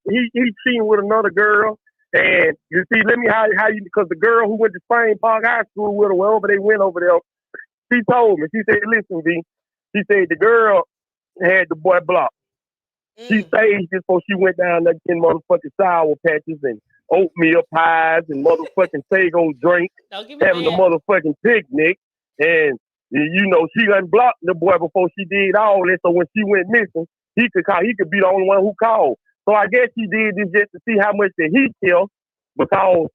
he cheating with another girl. And you see, let me how you, because the girl who went to Spain Park High School with her, wherever they went over there, she told me, she said, listen, V, she said the girl had the boy blocked. She staged this before she went down there getting motherfucking sour patches and oatmeal pies and motherfucking Fago drinks, having a motherfucking picnic. And, she unblocked the boy before she did all this. So when she went missing, he could be the only one who called. So I guess she did this just to see how much that he killed, because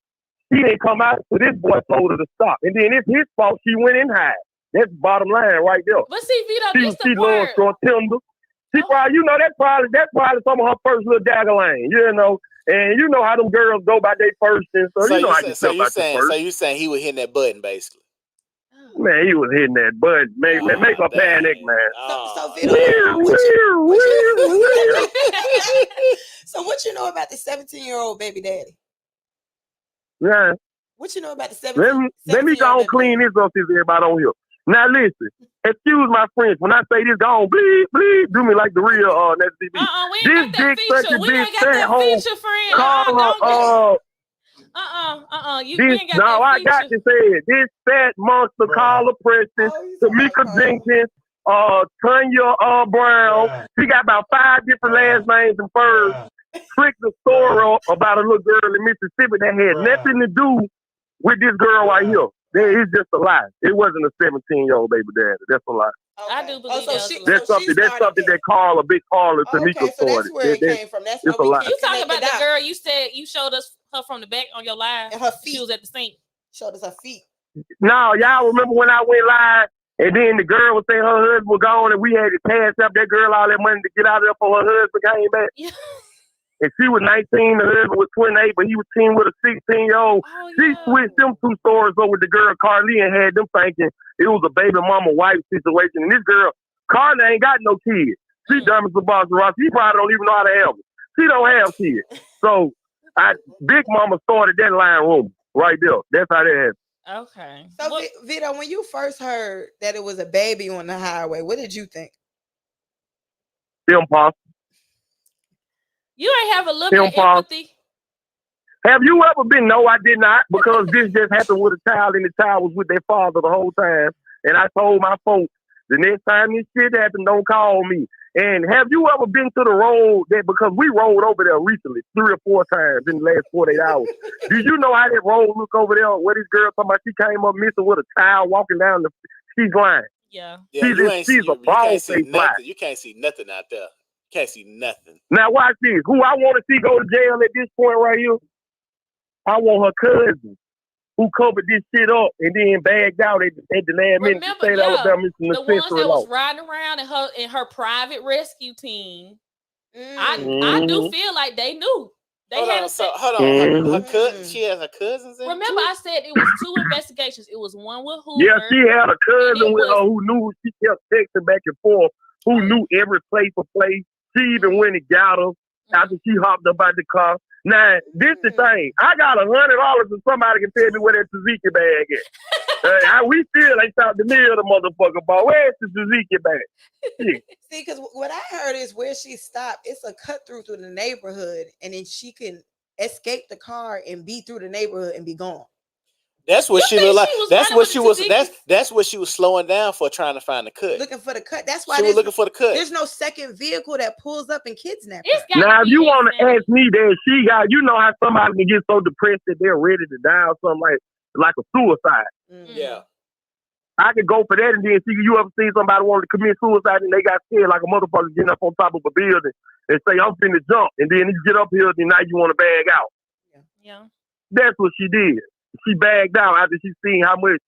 he didn't come out, so this boy told her to stop. And then it's his fault she went in high. That's bottom line right there. But see, Vito, she loves short timber. She probably, that's probably some of her first little dagger lane, And you know how them girls go by their first, and so you know how you feel about your first. So you saying he was hitting that button basically? Man, he was hitting that button. Make her panic, man. So Vito, so what you know about the 17-year-old baby daddy? Yeah. What you know about the 17? Let me go and clean this up since everybody on here. Now listen, excuse my French. When I say this, go on, bleed, do me like the real SDB. We ain't got that feature. We ain't got that feature, friend. I got to say it. This fat monster, Carla Preston, Tamika Jenkins, Tanya Brown. She got about 5 different last names and first. Tricked the story about a little girl in Mississippi that had nothing to do with this girl right here. It's just a lie. It wasn't a 17-year-old baby daddy. That's a lie. Okay. I do believe that's something that Carla, big Carla, Tamika so started. that's where it came from. That's it's a lie. You talking about the girl you said you showed us her from the back on your live? And her feet. She was at the sink. Showed us her feet. No, y'all remember when I went live and then the girl was saying her husband was gone and we had to cash up that girl all that money to get out of there for her husband came back? Yeah. And she was 19, the husband was 28, but he was teaming with a 16-year-old. She switched them 2 stories over with the girl Carlee and had them thinking it was a baby mama wife situation. And this girl, Carlee ain't got no kids. She dumb as a boss of rock. She probably don't even know how to have them. She don't have kids. So Big Mama started that line room right there. That's how that happened. Okay. So Vito, when you first heard that it was a baby on the highway, what did you think? Impossible. You ain't have a little bit of empathy. Have you ever been? No, I did not, because this just happened with a child, and the child was with their father the whole time. And I told my folks, the next time this shit happens, don't call me. And have you ever been to the road because we rode over there recently 3 or 4 times in the last 48 hours. Do you know how that road look over there? Where this girl talking about she came up missing with a child walking down she's blind. Yeah. She's a bald face blind. You can't see nothing out there. Can't see nothing. Now watch this. Who I want to see go to jail at this point right here? I want her cousin who covered this shit up and then bagged out at the last minute to say that was them missing the ones that was riding around in her private rescue team. I do feel like they knew. Hold on. Her cousin. She has her cousins in. Remember, I said it was 2 investigations. It was one with Hoover. Yeah, she had a cousin with her who knew. She kept texting back and forth. Who knew every place for place. She even went and got her after she hopped up out the car. Now, this the thing. I got $100 if somebody can tell me where that Tzatziki bag is. We still ain't found the mill the motherfucker ball. Where's the Tzatziki bag? See, because what I heard is where she stopped, it's a cut through the neighborhood, and then she can escape the car and be through the neighborhood and be gone. That's what she think looked like. she was That's running what with she the was. Tazikis? That's what she was slowing down for, trying to find the cut. Looking for the cut. That's why She was looking for the cut. there's no second vehicle that pulls up and kidnaps It's her. got Now, to if be you want to insanity. ask me that she got, you know how somebody can get so depressed that they're ready to die or something like a suicide. Mm. Yeah. I could go for that, and then see you ever see somebody want to commit suicide and they got scared like a motherfucker getting up on top of a building and say, I'm finna jump, and then you get up here and now you want to bag out. Yeah. That's what she did. She bagged out after she seen how much,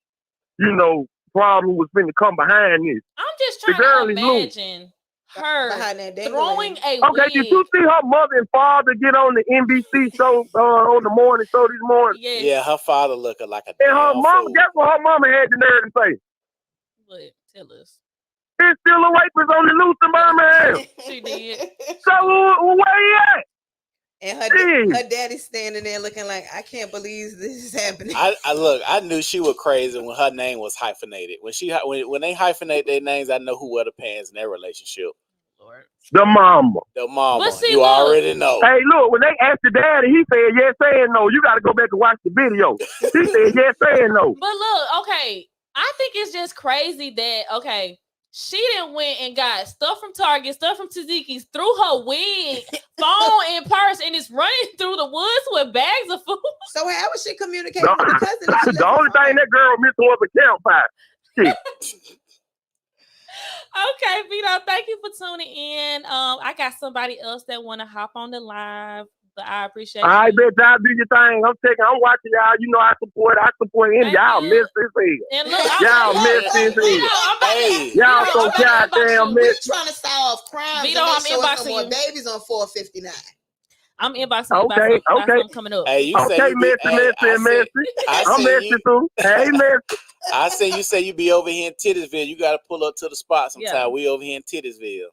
problem was finna come behind this. I'm just The trying girl to is loose. imagine her Behind that throwing dangling. a Okay, did wig. you see her mother and father get on the NBC show on the morning show this morning? Yes. Yeah, her father looking like a And her damn mom, fool. guess what her mama had the nerve to say? But tell us. There's still a rapist on the loose in Birmingham. She did. So where he at? And Jeez. her daddy's standing there looking like, I can't believe this is happening. I knew she was crazy when her name was hyphenated. When they hyphenate their names, I know who wear the pants in their relationship. Lord. The mama. The mama. But see, You look. already know. Hey, look, when they asked the daddy, he said yes and no. You got to go back and watch the video. He said yes and no. But look, okay, I think it's just crazy that, okay, she done went and got stuff from Target, stuff from Tazikis, threw her wig, phone, and purse, and is running through the woods with bags of food. So how was she communicating with the cousin? If she The only thing that girl missed was a campfire. Shit. Okay, Vito, thank you for tuning in. I got somebody else that want to hop on the live, but I appreciate I you. bet y'all do your thing. I'm watching y'all. You know I support any. Thank Y'all you. miss this here. And look, Y'all miss this Vito, here. I'm about Hey. to, Y'all Vito, so I'm about to inbox goddamn you. We're miss. trying to solve crimes Vito, and I'm make sure there's inboxing no more you. babies on 459. I'm inboxing you about Okay, some, okay. something coming up. Hey, you say Okay, you be, messy. I'm messy too. Hey, messy. I say you say you be over here in Titusville. You got to pull up to the spot sometime. Yeah. We over here in Titusville.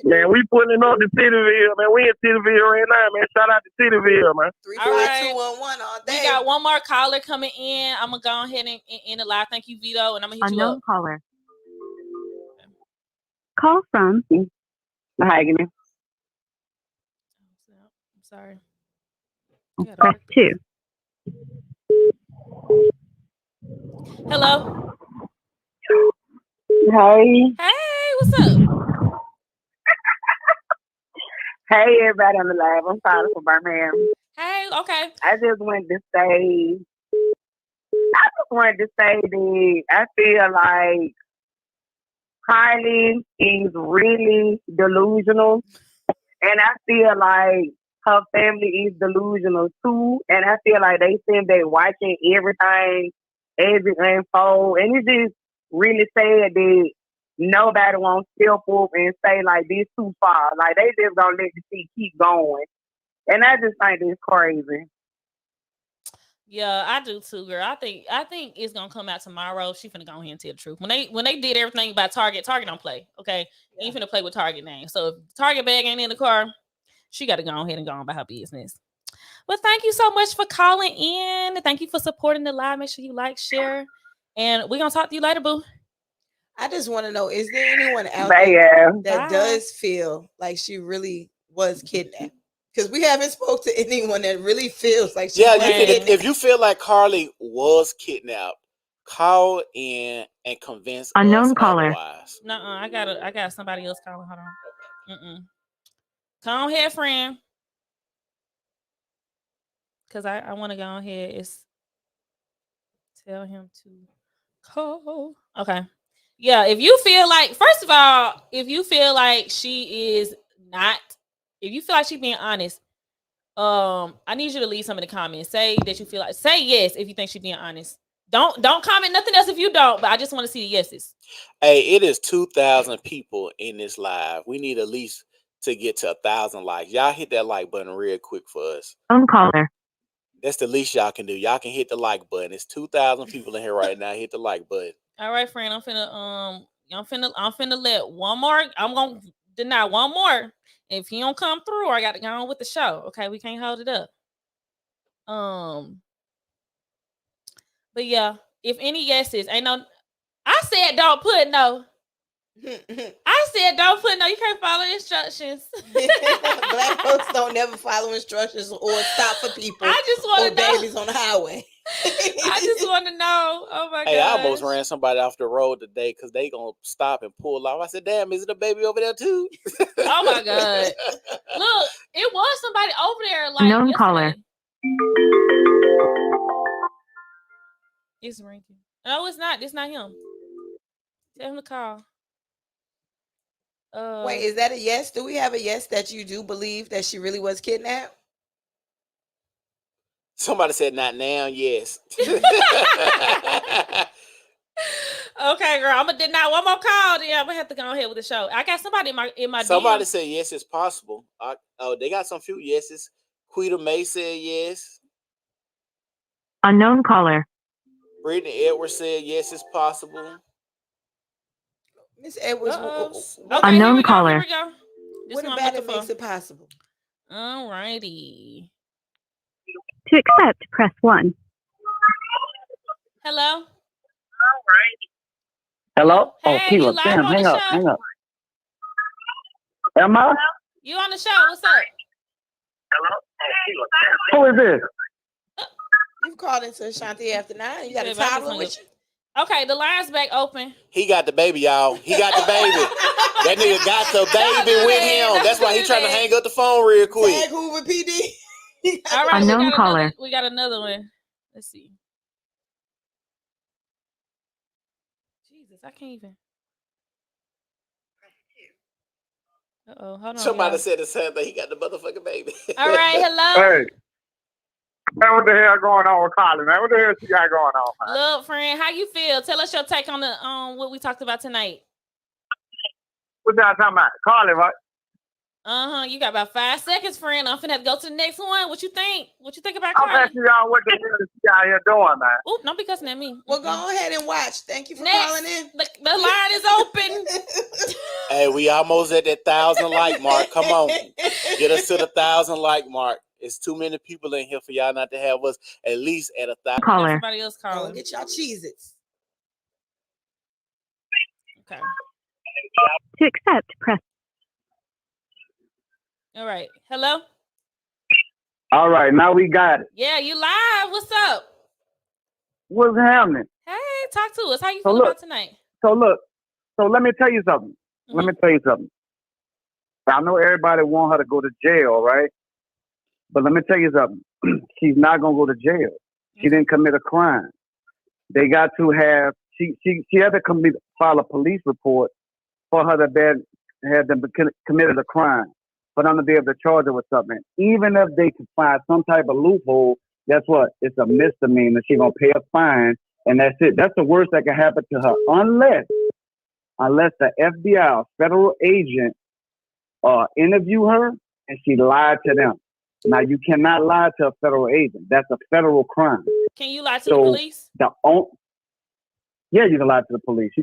Man, we pulling up to Titusville, man. We in Titusville right now, man. Shout out to Titusville, man. 35211 all day. We got one more caller coming in. I'm gonna go ahead and end the live. Thank you, Vito, and I'm gonna hit you Unknown up. caller. Call from Mahogany. I'm sorry. Press 2. Hello. Hey. Hey, what's up? Hey, everybody on the live. I'm calling from Birmingham. Hey, okay. I just wanted to say that I feel like Carlee is really delusional. And I feel like her family is delusional too. And I feel like they sit there watching everything as it unfolds. And it's just really sad that nobody wants to step up and say like this too far. Like they just gonna let the shit keep going. And I just think it's crazy. Yeah, I do too, girl. I think it's gonna come out tomorrow. She finna go ahead and tell the truth. When they did everything about Target don't play. Okay, you ain't finna play with Target name. So if Target bag ain't in the car, she got to go ahead and go on about her business. But thank you so much for calling in. Thank you for supporting the live. Make sure you like, share, and we're gonna talk to you later, boo. I just want to know, is there anyone out there that does feel like she really was kidnapped? Because we haven't spoke to anyone that really feels like she was kidnapped. If you feel like Carlee was kidnapped, call in and convince Unknown us caller. otherwise. Nuh-uh, I got somebody else calling. Hold on. Come ahead, friend. Because I want to go ahead and tell him to call. Okay. Yeah, if you feel like, first of all, if you feel like she is not, if you feel like she's being honest, I need you to leave some in the comments. Say that you feel like, say yes if you think she's being honest. Don't comment nothing else if you don't, but I just want to see the yeses. Hey, it is 2,000 people in this live. We need at least to get to 1,000 likes. Y'all hit that like button real quick for us. Caller. That's the least y'all can do. Y'all can hit the like button. It's 2,000 people in here right now. Hit the like button. All right, friend. I'm finna let one more. I'm gonna deny one more. If he don't come through, I got to go on with the show. Okay, we can't hold it up. But yeah, if any yeses, ain't no. I said don't put no. I said don't put no. You can't follow instructions. Black folks don't never follow instructions or stop for people. I just want or to know babies on the highway. I just want to know. Oh my god. Hey, I almost ran somebody off the road today because they gonna stop and pull off. I said, "Damn, is it a baby over there too?" Oh my god! Look, it was somebody over there. Like Known caller. It's ringing. No, it's not. It's not him. Tell him to call. Wait, is that a yes? Do we have a yes that you do believe that she really was kidnapped? Somebody said, "Not now." Yes. Okay, girl. I'm gonna deny one more call. Then I'm gonna have to go ahead with the show. I got somebody in my Somebody DM. said yes, it's possible. Oh, they got some few yeses. Quita May said yes. Unknown caller. Brittany Edwards said yes, it's possible. Miss Edwards, Okay, Unknown here caller. we go. This what one about it makes it possible? Alrighty. To accept, press 1. Hello. Hello? Hey, oh, you Keila, live damn, on hang the up, show? hang up. Am I? You on the show? What's up? Who is this? You've called into Ashanti After 9. You got a said, "Baby, toddler with you?" Okay, the line's back open. He got the baby, y'all. He got the baby. That nigga got the baby with him. That's why he trying to hang up the phone real quick. Tag Hoover PD. All right, Unknown caller. We got another one. Let's see. Jesus, I can't even. Hold on. Somebody y'all. said the same thing. He got the motherfucking baby. All right, hello. Hey. Man, what the hell going on with Carlee, man? What the hell she got going on, man? Look, friend, how you feel? Tell us your take on the what we talked about tonight. What y'all talking about? Carlee, right? You got about 5 seconds, friend. I'm finna have to go to the next one. What you think? What you think about I'm Carlee? asking y'all what the hell is she out here doing, man? Oop, don't be cussing at me. Well, go ahead and watch. Thank you for Next. calling in. The line is open. Hey, we almost at that 1,000 like mark. Come on. Get us to the 1,000 like mark. It's too many people in here for y'all not to have us at least at 1,000. Caller. Somebody else Go calling. and get y'all Cheez-Its. Okay. To accept, press. All right. Hello? All right, now we got it. Yeah, you live. What's up? What's happening? Hey, talk to us. How you So feel look. about tonight? So look, so let me tell you something. Let me tell you something. I know everybody want her to go to jail, right? But let me tell you something. She's not gonna go to jail. She didn't commit a crime. They got to have she had to file a police report for her to have them committed a crime, for them to be able to charge her with something. Even if they can find some type of loophole, guess what? It's a misdemeanor. She's gonna pay a fine, and that's it. That's the worst that can happen to her, unless the FBI or federal agent interview her and she lied to them. Now you cannot lie to a federal agent. That's a federal crime. Can you lie to the police? Yeah, you can lie to the police. You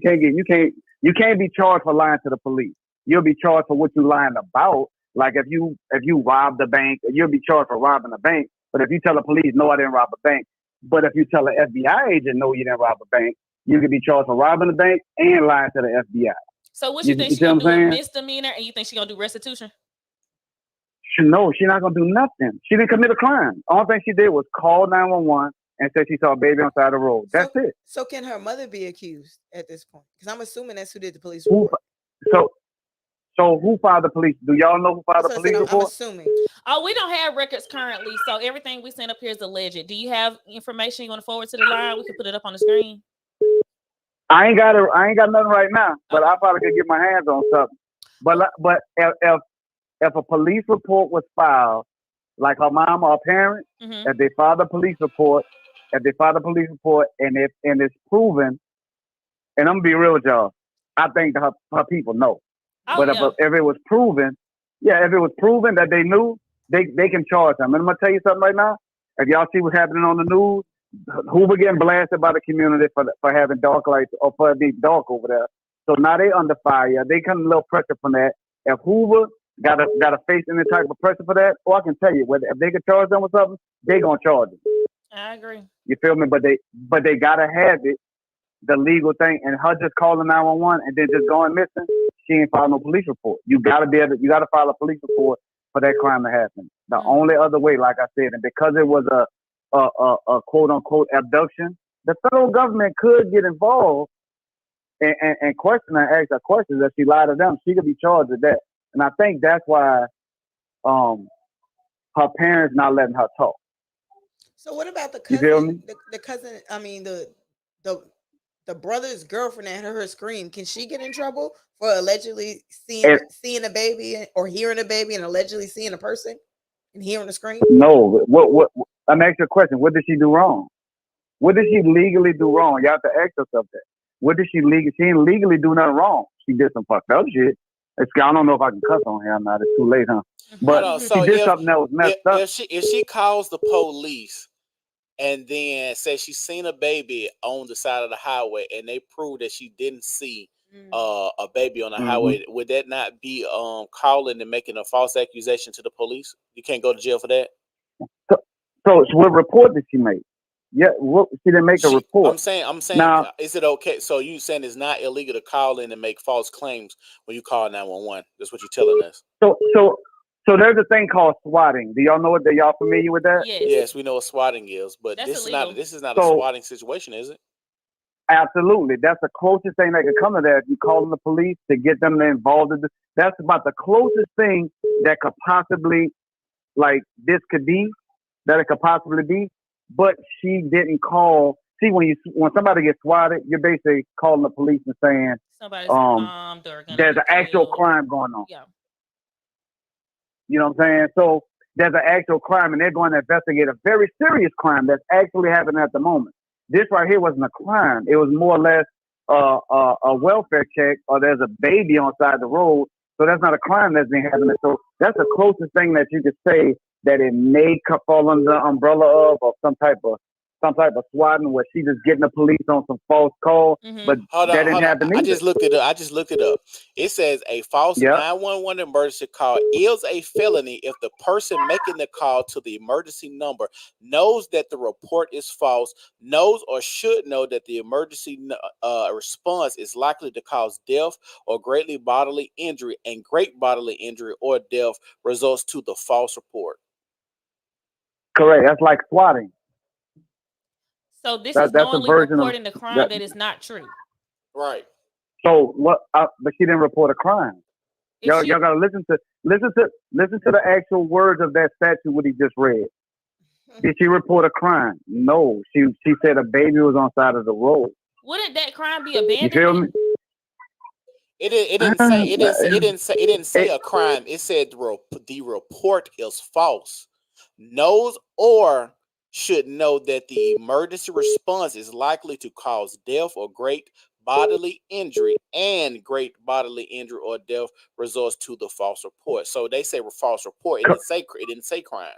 can't be charged for lying to the police. You'll be charged for what you're lying about. Like if you robbed the bank, you'll be charged for robbing a bank. But if you tell the police, no, I didn't rob a bank. But if you tell an FBI agent, no, you didn't rob a bank, you can be charged for robbing the bank and lying to the FBI. So what you think she's gonna do? A misdemeanor, and you think she's gonna do restitution? No, she's not gonna do nothing. She didn't commit a crime. All thing she did was call 911 and said she saw a baby on the side of the road. That's it. So can her mother be accused at this point? Because I'm assuming that's who did the police report. So who filed the police? Do y'all know who filed the police report? I'm assuming. Oh, we don't have records currently, so everything we send up here is alleged. Do you have information you want to forward to the line? We can put it up on the screen. I ain't got nothing right now, but I probably could get my hands on something. But if a police report was filed, like her mom or her parent, if they filed a police report, and it's proven, and I'm gonna be real with y'all, I think her people know. But if it was proven, that they knew, they can charge them. And I'm gonna tell you something right now. If y'all see what's happening on the news, Hoover getting blasted by the community for having dark lights or for it being dark over there. So now they under fire. They come a little pressure from that. If Hoover got to face any type of pressure for that, or I can tell you, if they could charge them with something, they gonna charge them. I agree. You feel me? But they gotta have it, the legal thing, and her just calling 911 and then just going missing. She ain't filed no police report. You gotta file a police report for that crime to happen. The only other way, like I said, and because it was a quote unquote abduction, the federal government could get involved and question her, ask her questions. If she lied to them, she could be charged with that. And I think that's why her parents not letting her talk. So what about the You feel cousin? me? The cousin. I mean the brother's girlfriend that heard her scream. Can she get in trouble for allegedly seeing a baby or hearing a baby and allegedly seeing a person and hearing a scream? No. What? I'm asking you a question. What did she do wrong? What did she legally do wrong? You have to ask yourself that. What did she legally? She didn't legally do nothing wrong. She did some fucked up shit. I don't know if I can cuss on here or not. It's too late, huh? But So she did something that was messed up. If she calls the police and then says she's seen a baby on the side of the highway and they prove that she didn't see a baby on the highway, would that not be calling and making a false accusation to the police? You can't go to jail for that. So what report did she make? Yeah, she didn't make a report. I'm saying. Now, is it okay? So you saying it's not illegal to call in and make false claims when you call 911? That's what you're telling us. So there's a thing called swatting. Do y'all know what? Are y'all familiar with that? Yes, we know what swatting is, but that's this illegal. is not a swatting situation, is it? Absolutely, that's the closest thing that could come to that. If you call the police to get them involved in this, that's about the closest thing that could possibly, like, this could be, that it could possibly be. But she didn't call. See, when somebody gets swatted, you're basically calling the police and saying somebody's bombed or there's an actual crime going on. Yeah. You know what I'm saying? So there's an actual crime, and they're going to investigate a very serious crime that's actually happening at the moment. This right here wasn't a crime. It was more or less a welfare check, or there's a baby on the side of the road. So that's not a crime that's been happening. So that's the closest thing that you could say that it may fall under the umbrella of some type of swatting, where she just getting the police on some false call. But that didn't happen either. I just looked it up. It says a false 911 emergency call is a felony if the person making the call to the emergency number knows that the report is false, knows or should know that the emergency response is likely to cause death or greatly bodily injury, and great bodily injury or death results to the false report. Correct. That's like swatting. So this is knowingly reporting the crime that is not true. Right. So what? But she didn't report a crime. Y'all gotta listen to the actual words of that statute. What he just read. Did she report a crime? No. She said a baby was on the side of the road. Wouldn't that crime be abandonment? You feel me? It didn't say a crime. It said the report is false. Knows or should know that the emergency response is likely to cause death or great bodily injury, and great bodily injury or death results to the false report. So they say false report. It didn't say crime.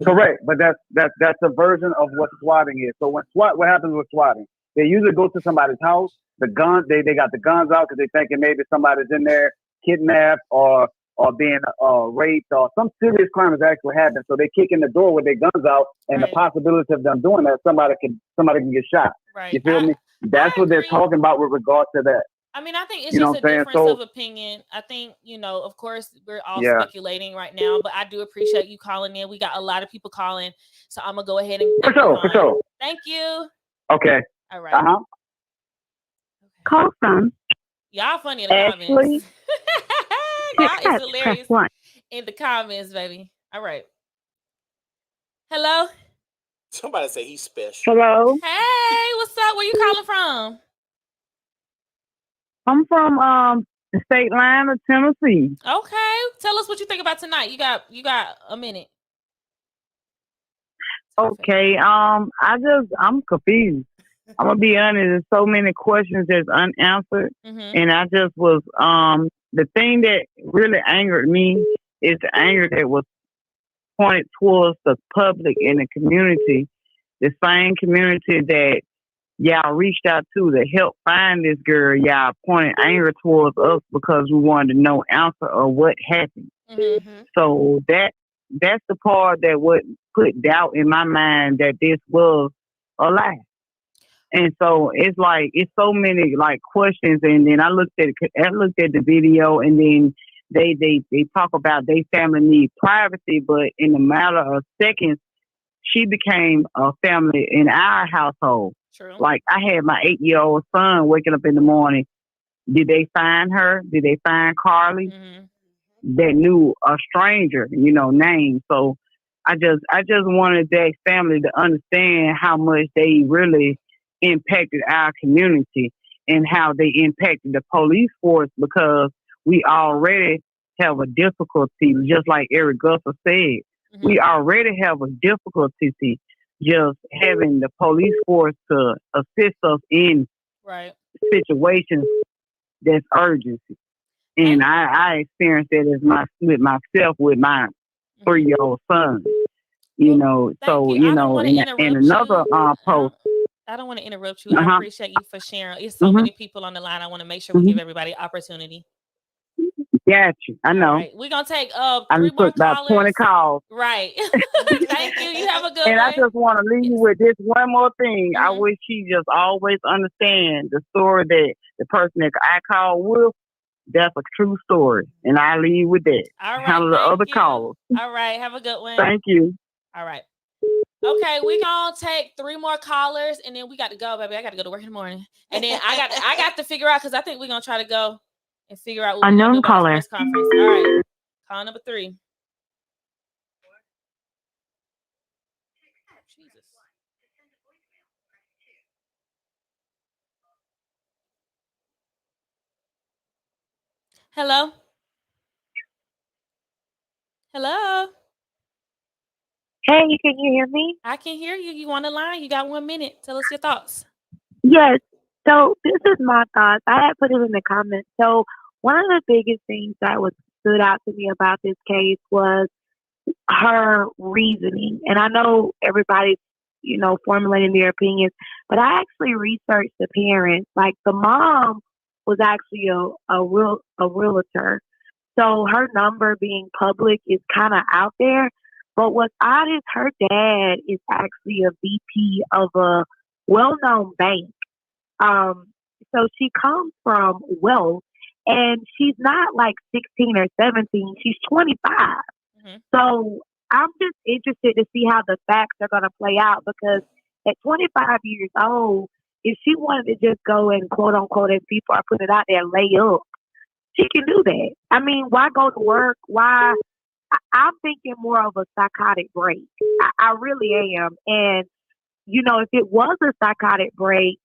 Correct, but that's a version of what swatting is. So what happens with swatting? They usually go to somebody's house. The gun, they got the guns out because they thinking maybe somebody's in there kidnapped or being raped, or some serious crime has actually happened. So they kick in the door with their guns out, and the possibility of them doing that, somebody can get shot. Right. You feel me? That's what they're talking about with regard to that. I mean, I think it's just a difference of opinion. I think, of course, we're all speculating right now, but I do appreciate you calling in. We got a lot of people calling, so I'm gonna go ahead and for sure. Thank you. Okay. All right. Okay. Call from. Y'all funny in the comments. Y'all is hilarious in the comments, baby. All right. Hello. Somebody say he's special. Hello. Hey, what's up? Where you calling from? I'm from the state line of Tennessee. Okay. Tell us what you think about tonight. You got a minute. Okay. I'm confused. I'm gonna be honest. There's so many questions that's unanswered, and I just was the thing that really angered me is the anger that was pointed towards the public and the community, the same community that y'all reached out to help find this girl. Y'all pointed anger towards us because we wanted to know answer of what happened. So that's the part that would put doubt in my mind that this was a lie. And so it's like, it's so many like questions. And then I looked at the video, and then they talk about they family need privacy, but in a matter of seconds, she became a family in our household. True. Like I had my 8-year-old son waking up in the morning. Did they find her? Did they find Carlee? Mm-hmm. That knew a stranger, name. So I just wanted that family to understand how much they really impacted our community and how they impacted the police force, because we already have a difficulty, just like Eric Gusser said. Mm-hmm. We already have a difficulty just having the police force to assist us in situations that's urgency. And I experienced that with myself with my 3-year-old son. So and another post. I don't want to interrupt you. I appreciate you for sharing. It's so many people on the line. I want to make sure we give everybody opportunity. Got you. I know. Right. We're gonna take 3 more about callers. 20 calls. Right. Thank you. You have a good and one. I just want to leave you with this one more thing. I wish she just always understand the story that the person that I call Wolf, that's a true story. And I leave with that. All right. Handle the other callers. All right. Have a good one. Thank you. All right. Okay, we're gonna take 3 more callers and then we got to go, baby. I got to go to work in the morning. And then I got to figure out, because I think we're gonna try to go and figure out what unknown caller press conference. All right. Call number 3. Jesus. Hello? Hello? Hey, can you hear me? I can hear you. You on the line? You got 1 minute. Tell us your thoughts. Yes. So this is my thoughts. I had put it in the comments. So one of the biggest things that stood out to me about this case was her reasoning. And I know everybody's, formulating their opinions, but I actually researched the parents. Like the mom was actually a realtor. So her number being public is kind of out there. But what's odd is her dad is actually a VP of a well-known bank. So she comes from wealth, and she's not like 16 or 17. She's 25. Mm-hmm. So I'm just interested to see how the facts are going to play out, because at 25 years old, if she wanted to just go and quote unquote, as people are putting it out there, lay up, she can do that. I mean, why go to work? Why? I'm thinking more of a psychotic break. I really am. And, if it was a psychotic break,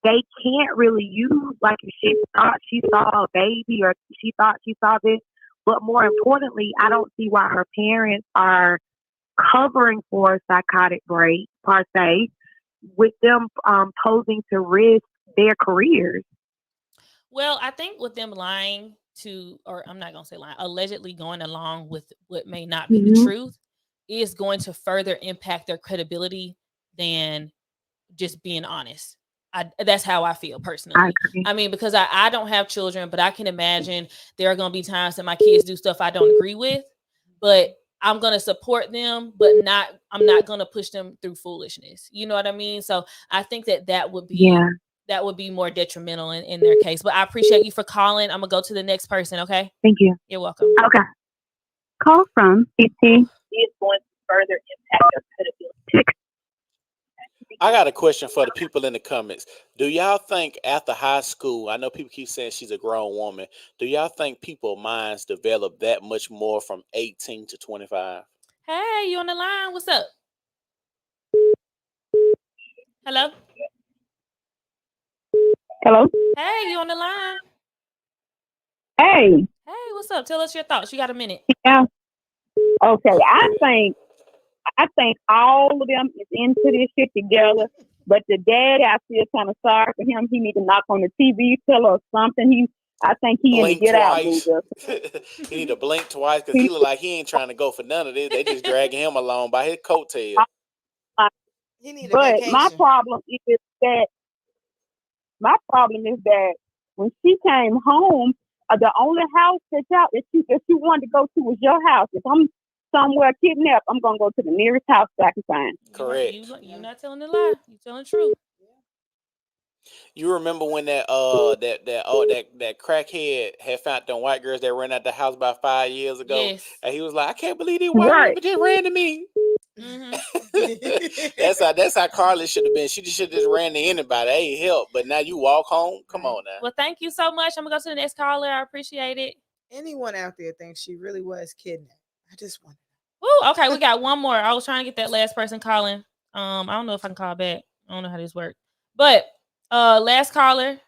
they can't really use, like, if she thought she saw a baby or she thought she saw this. But more importantly, I don't see why her parents are covering for a psychotic break, per se, with them posing to risk their careers. Well, I think with them lying to, or I'm not going to say lying, allegedly going along with what may not be the truth is going to further impact their credibility than just being honest. That's how I feel personally. I mean, because I don't have children, but I can imagine there are going to be times that my kids do stuff I don't agree with, but I'm going to support them, but I'm not going to push them through foolishness. You know what I mean? So I think that would be more detrimental in their case. But I appreciate you for calling. I'm going to go to the next person. Okay. Thank you. You're welcome. Okay. Call from 15 is going to further impact their credibility. I got a question for the people in the comments. Do y'all think after high school, I know people keep saying she's a grown woman, do y'all think people's minds develop that much more from 18 to 25? Hey, you on the line? What's up? Hello? Hello? Hey, you on the line? Hey. Hey, what's up? Tell us your thoughts. You got a minute. Yeah. Okay, I think all of them is into this shit together, but the dad, I feel kind of sorry for him. He need to knock on the TV, tell us something. I think he need to get twice. out. He need to blink twice, because he look like he ain't trying to go for none of this. They just dragging him along by his coattail. But my problem is that when she came home, the only house that you wanted to go to was your house. If I'm somewhere kidnapped, I'm gonna go to the nearest house that I can find. Correct. You're not telling the lie. You're telling the truth. You remember when that crackhead had found them white girls that ran out the house about 5 years ago? Yes. And he was like, I can't believe these white women just ran to me. Mm-hmm. That's how Carlee should have been. She should have just ran to anybody. Hey, help! But now you walk home. Come on now. Well, thank you so much. I'm gonna go to the next caller. I appreciate it. Anyone out there thinks she really was kidnapped? I just want. Ooh, okay, we got one more. I was trying to get that last person calling. I don't know if I can call back. I don't know how this works. But last caller.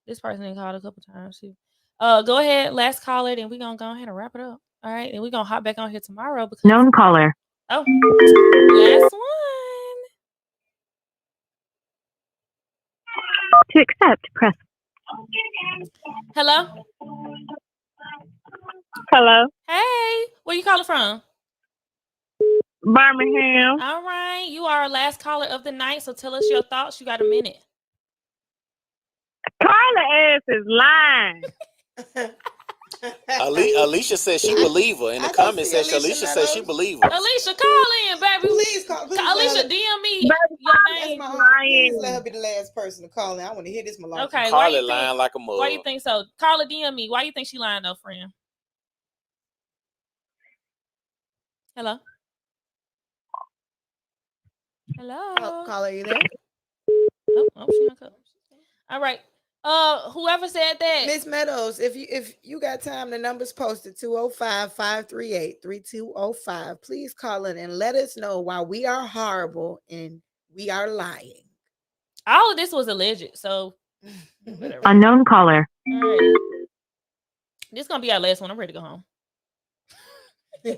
This person didn't call a couple times too. Go ahead, last caller, then we're gonna go ahead and wrap it up. All right, and we're gonna hop back on here tomorrow because Known caller. oh, last one. To accept, press. Hello. Hello. Hey, where you calling from? Birmingham. All right, you are our last caller of the night, so tell us your thoughts. You got a minute. Carla ass is lying. Alicia said she believe her. In the comments section, Alicia said she believe her. Alicia, call in, baby. Please call. Please Alicia, DM me your name. Please let her be the last person to call in. I want to hear this malarkey. Okay, Carla lying like a mug. Why you think so? Carla, DM me. Why you think she lying though, friend? Hello. Hello. Caller, you there? Oh, she hung up. All right. Whoever said that. Miss Meadows, if you got time, the number's posted 205-538-3205. Please call in and let us know why we are horrible and we are lying. All of this was alleged, so whatever. Unknown caller. All right. This is gonna be our last one. I'm ready to go home. To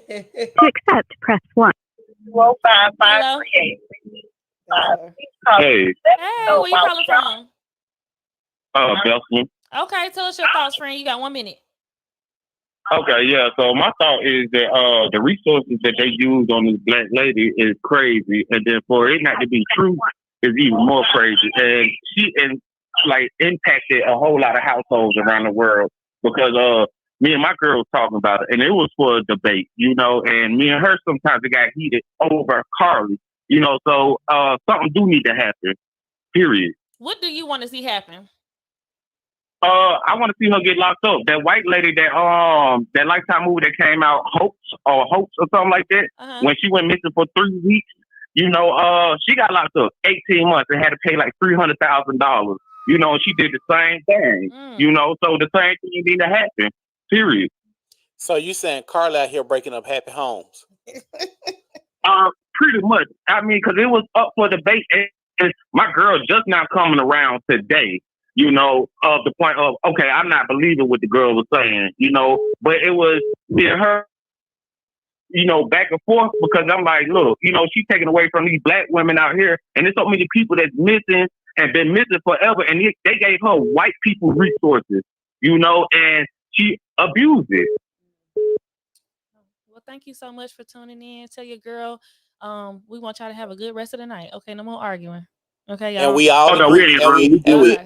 accept, press 1. 205-538. Hey. Hey, where you calling from? Embezzlement. Okay, tell us your thoughts, friend. You got 1 minute. Okay, yeah. So my thought is that the resources that they use on this black lady is crazy, and then for it not to be true is even more crazy. And she impacted a whole lot of households around the world because me and my girl was talking about it, and it was for a debate, and me and her sometimes it got heated over Carlee, So something do need to happen. Period. What do you want to see happen? I want to see her get locked up. That white lady that Lifetime movie that came out, Hoax or something like that, when she went missing for 3 weeks, she got locked up 18 months and had to pay like $300,000. And she did the same thing. So the same thing need to happen. Period. So you saying Carla out here breaking up happy homes? Pretty much. I mean, because it was up for debate, and my girl just now coming around today. Of the point of, okay, I'm not believing what the girl was saying, but it was me and her, back and forth because I'm like, look, she's taking away from these black women out here, and there's so many people that's missing and been missing forever, and they gave her white people resources, and she abused it. Well, thank you so much for tuning in. Tell your girl, we want y'all to have a good rest of the night. Okay, no more arguing. Okay, y'all. And we all agree.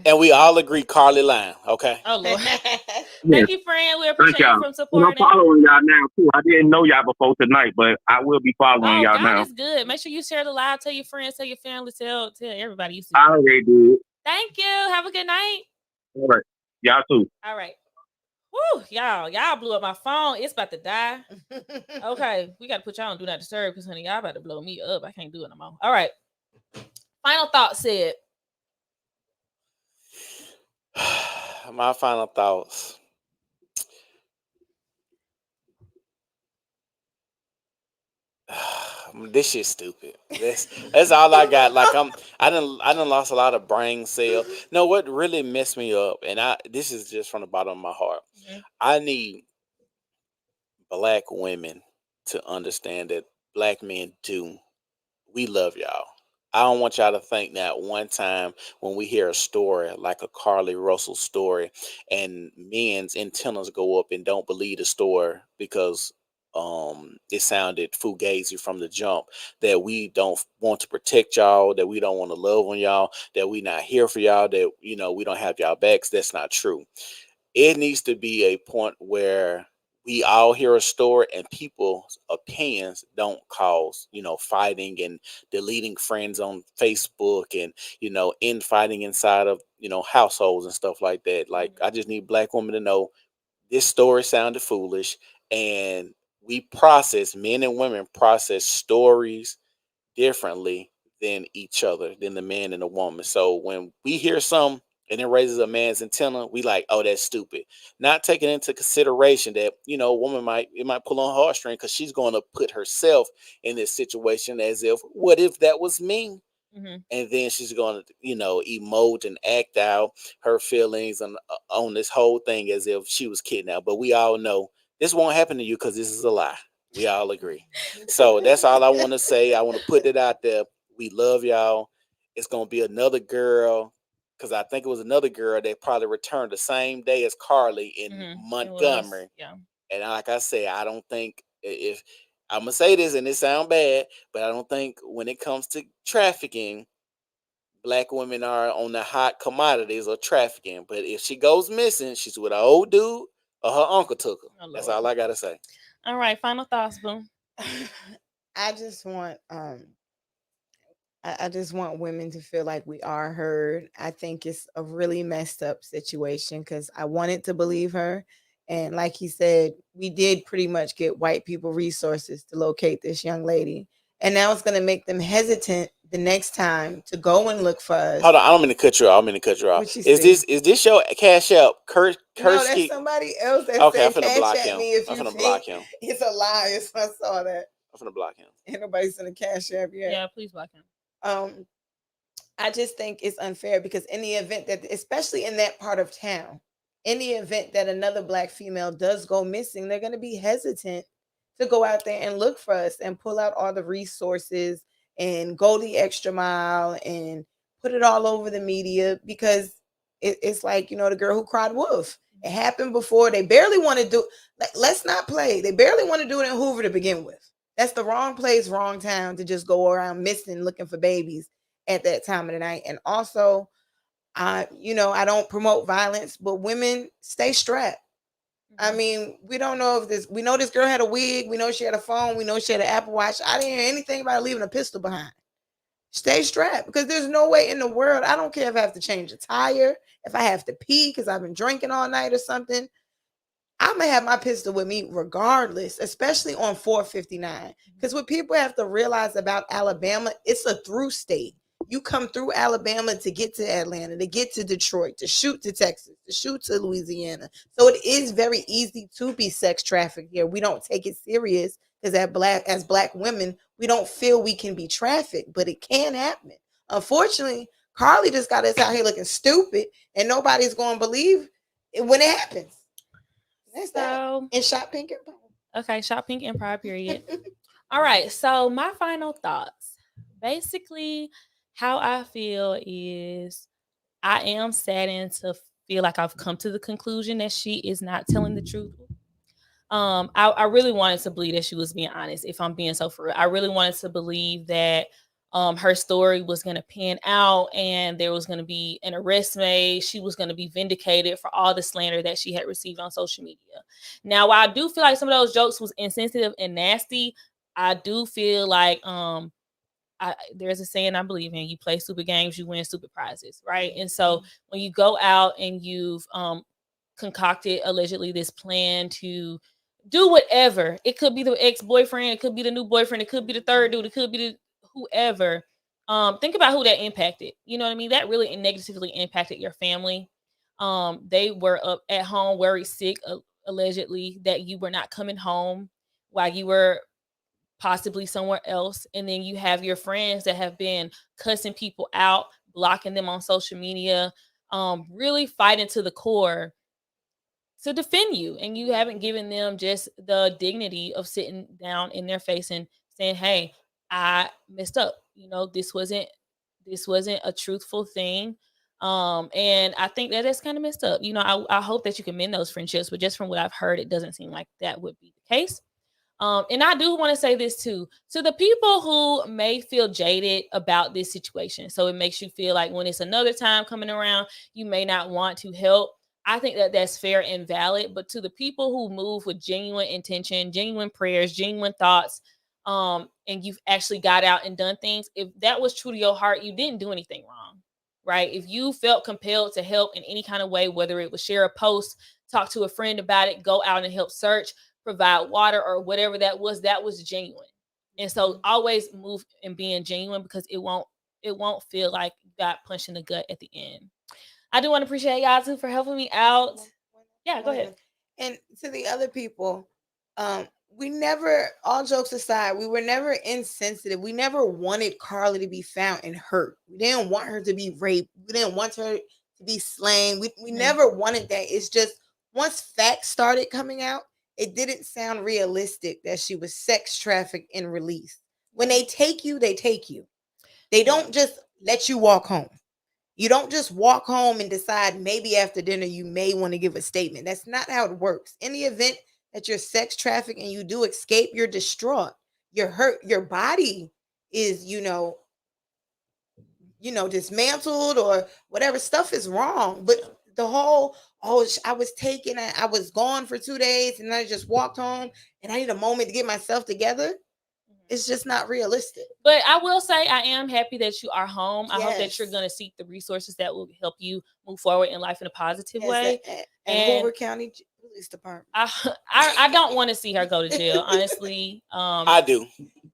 And we all agree Carlee lying. Okay. Oh Lord. Thank you, friend. We appreciate you from supporting. I'm following y'all now too. I didn't know y'all before tonight, but I will be following y'all now. That's good. Make sure you share the live. Tell your friends. Tell your family. Tell everybody you see. I already did. Thank you. Have a good night. All right. Y'all too. All right. Woo, y'all blew up my phone. It's about to die. Okay, we got to put y'all on Do Not Disturb because, honey, y'all about to blow me up. I can't do it no more. All right. Final thought said. My final thoughts. This shit's stupid. That's all I got. Like I done lost a lot of brain cells. No, what really messed me up, and this is just from the bottom of my heart. I need black women to understand that black men we love y'all. I don't want y'all to think that one time when we hear a story like a Carlee Russell story and men's antennas go up and don't believe the story because it sounded fugazi from the jump, that we don't want to protect y'all, that we don't want to love on y'all, that we not here for y'all, that we don't have y'all backs. That's not true. It needs to be a point where we all hear a story and people's opinions don't cause, fighting and deleting friends on Facebook and, infighting inside of, households and stuff like that. Like, I just need black women to know this story sounded foolish, and men and women process stories differently than each other, than the man and the woman. So when we hear something and it raises a man's antenna, we like, oh, that's stupid. Not taking into consideration that, a woman might pull on her heartstring because she's going to put herself in this situation as if, what if that was me? And then she's going to, emote and act out her feelings on this whole thing as if she was kidnapped. But we all know this won't happen to you because this is a lie. We all agree. So that's all I want to say. I want to put it out there. We love y'all. It's going to be another girl, because I think it was another girl that probably returned the same day as Carlee in Montgomery. Yeah. And like I said, I don't think, if I'm going to say this and it sounds bad, but I don't think when it comes to trafficking, Black women are on the hot commodities of trafficking. But if she goes missing, she's with an old dude or her uncle took her. Oh, That's Lord. all I got to say. All right. Final thoughts, Boom. I just want I just want women to feel like we are heard. I think it's a really messed up situation because I wanted to believe her. And like he said, we did pretty much get white people resources to locate this young lady. And now it's going to make them hesitant the next time to go and look for us. Hold on, I don't mean to cut you off. What you Is say? this your Cash App? No, that's somebody else that Okay, I'm said finna block cash at him. me if I'm you finna block think him. it's a lie. So I saw that. I'm finna block him. Ain't nobody sent a cash app yet. Yeah, please block him. I just think it's unfair because in the event that, especially in that part of town, in the event that another Black female does go missing, they're going to be hesitant to go out there and look for us and pull out all the resources and go the extra mile and put it all over the media because it's like, the girl who cried wolf. It happened before. They barely want to do, let's not play. They barely want to do it in Hoover to begin with. That's the wrong place, wrong town to just go around missing, looking for babies at that time of the night. And also, I don't promote violence, but women stay strapped. I mean, we don't know we know this girl had a wig, we know she had a phone, we know she had an Apple Watch. I didn't hear anything about leaving a pistol behind. Stay strapped because there's no way in the world, I don't care if I have to change a tire, if I have to pee because I've been drinking all night or something. I'm going to have my pistol with me regardless, especially on 459. Because what people have to realize about Alabama, it's a through state. You come through Alabama to get to Atlanta, to get to Detroit, to shoot to Texas, to shoot to Louisiana. So it is very easy to be sex trafficked here. We don't take it serious because as Black women, we don't feel we can be trafficked, but it can happen. Unfortunately, Carlee just got us out here looking stupid and nobody's going to believe it when it happens. That's that. And Shop Pink Empire. Okay, Shop Pink Empire, period. All right, so my final thoughts. Basically, how I feel is I am saddened to feel like I've come to the conclusion that she is not telling the truth. I really wanted to believe that she was being honest, if I'm being so for real. I really wanted to believe that her story was going to pan out and there was going to be an arrest made. She was going to be vindicated for all the slander that she had received on social media. Now, while I do feel like some of those jokes was insensitive and nasty, I do feel like there's a saying I believe in: you play stupid games, you win stupid prizes, right? And so when you go out and you've concocted allegedly this plan to do whatever, it could be the ex-boyfriend, it could be the new boyfriend, it could be the third dude, it could be the whoever. Think about who that impacted. You know what I mean? That really negatively impacted your family. They were up at home worried sick, allegedly, that you were not coming home while you were possibly somewhere else. And then you have your friends that have been cussing people out, blocking them on social media, really fighting to the core to defend you. And you haven't given them just the dignity of sitting down in their face and saying, hey, I messed up. This wasn't a truthful thing. And I think that is kind of messed up. I hope that you can mend those friendships, but just from what I've heard, it doesn't seem like that would be the case. And I do want to say this too, to the people who may feel jaded about this situation. So it makes you feel like when it's another time coming around, you may not want to help. I think that that's fair and valid. But to the people who move with genuine intention, genuine prayers, genuine thoughts, and you've actually got out and done things, if that was true to your heart, you didn't do anything wrong, right? If you felt compelled to help in any kind of way, whether it was share a post, talk to a friend about it, go out and help search, provide water or whatever that was genuine. And so always move and being genuine, because it won't feel like you got punched in the gut at the end. I do want to appreciate y'all too for helping me out. Yeah, go ahead. And to the other people, we never, all jokes aside, we were never insensitive. We never wanted Carlee to be found and hurt. We didn't want her to be raped. We didn't want her to be slain. We never wanted that. It's just once facts started coming out, it didn't sound realistic that she was sex trafficked and released. When they take you, they take you. They don't just let you walk home. You don't just walk home and decide maybe after dinner you may want to give a statement. That's not how it works. In the event that you're sex trafficked and you do escape, you're distraught. You're hurt. Your body is, dismantled or whatever. Stuff is wrong. But the whole, I was taken, I was gone for 2 days and I just walked home and I need a moment to get myself together. It's just not realistic. But I will say I am happy that you are home. I hope that you're going to seek the resources that will help you move forward in life in a positive way. And Hoover County Police Department. I don't want to see her go to jail, honestly. I do.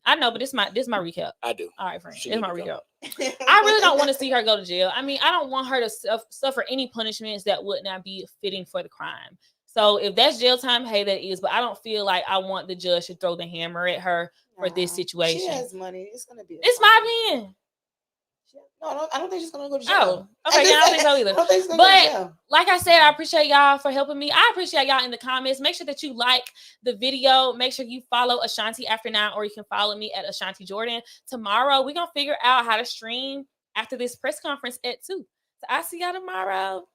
I know, but this my recap. I do. All right, friend. It's my recap. I really don't want to see her go to jail. I mean, I don't want her to suffer any punishments that would not be fitting for the crime. So if that's jail time, hey, that is. But I don't feel like I want the judge to throw the hammer at her for this situation. She has money. It's gonna be. It's my opinion. No, I don't think she's gonna go to jail. Oh, okay. Yeah, I don't think so either. But like I said, I appreciate y'all for helping me. I appreciate y'all in the comments. Make sure that you like the video. Make sure you follow Ashanti After 9, or you can follow me at Ashanti Jordan. Tomorrow, we're gonna figure out how to stream after this press conference at 2. So I'll see y'all tomorrow.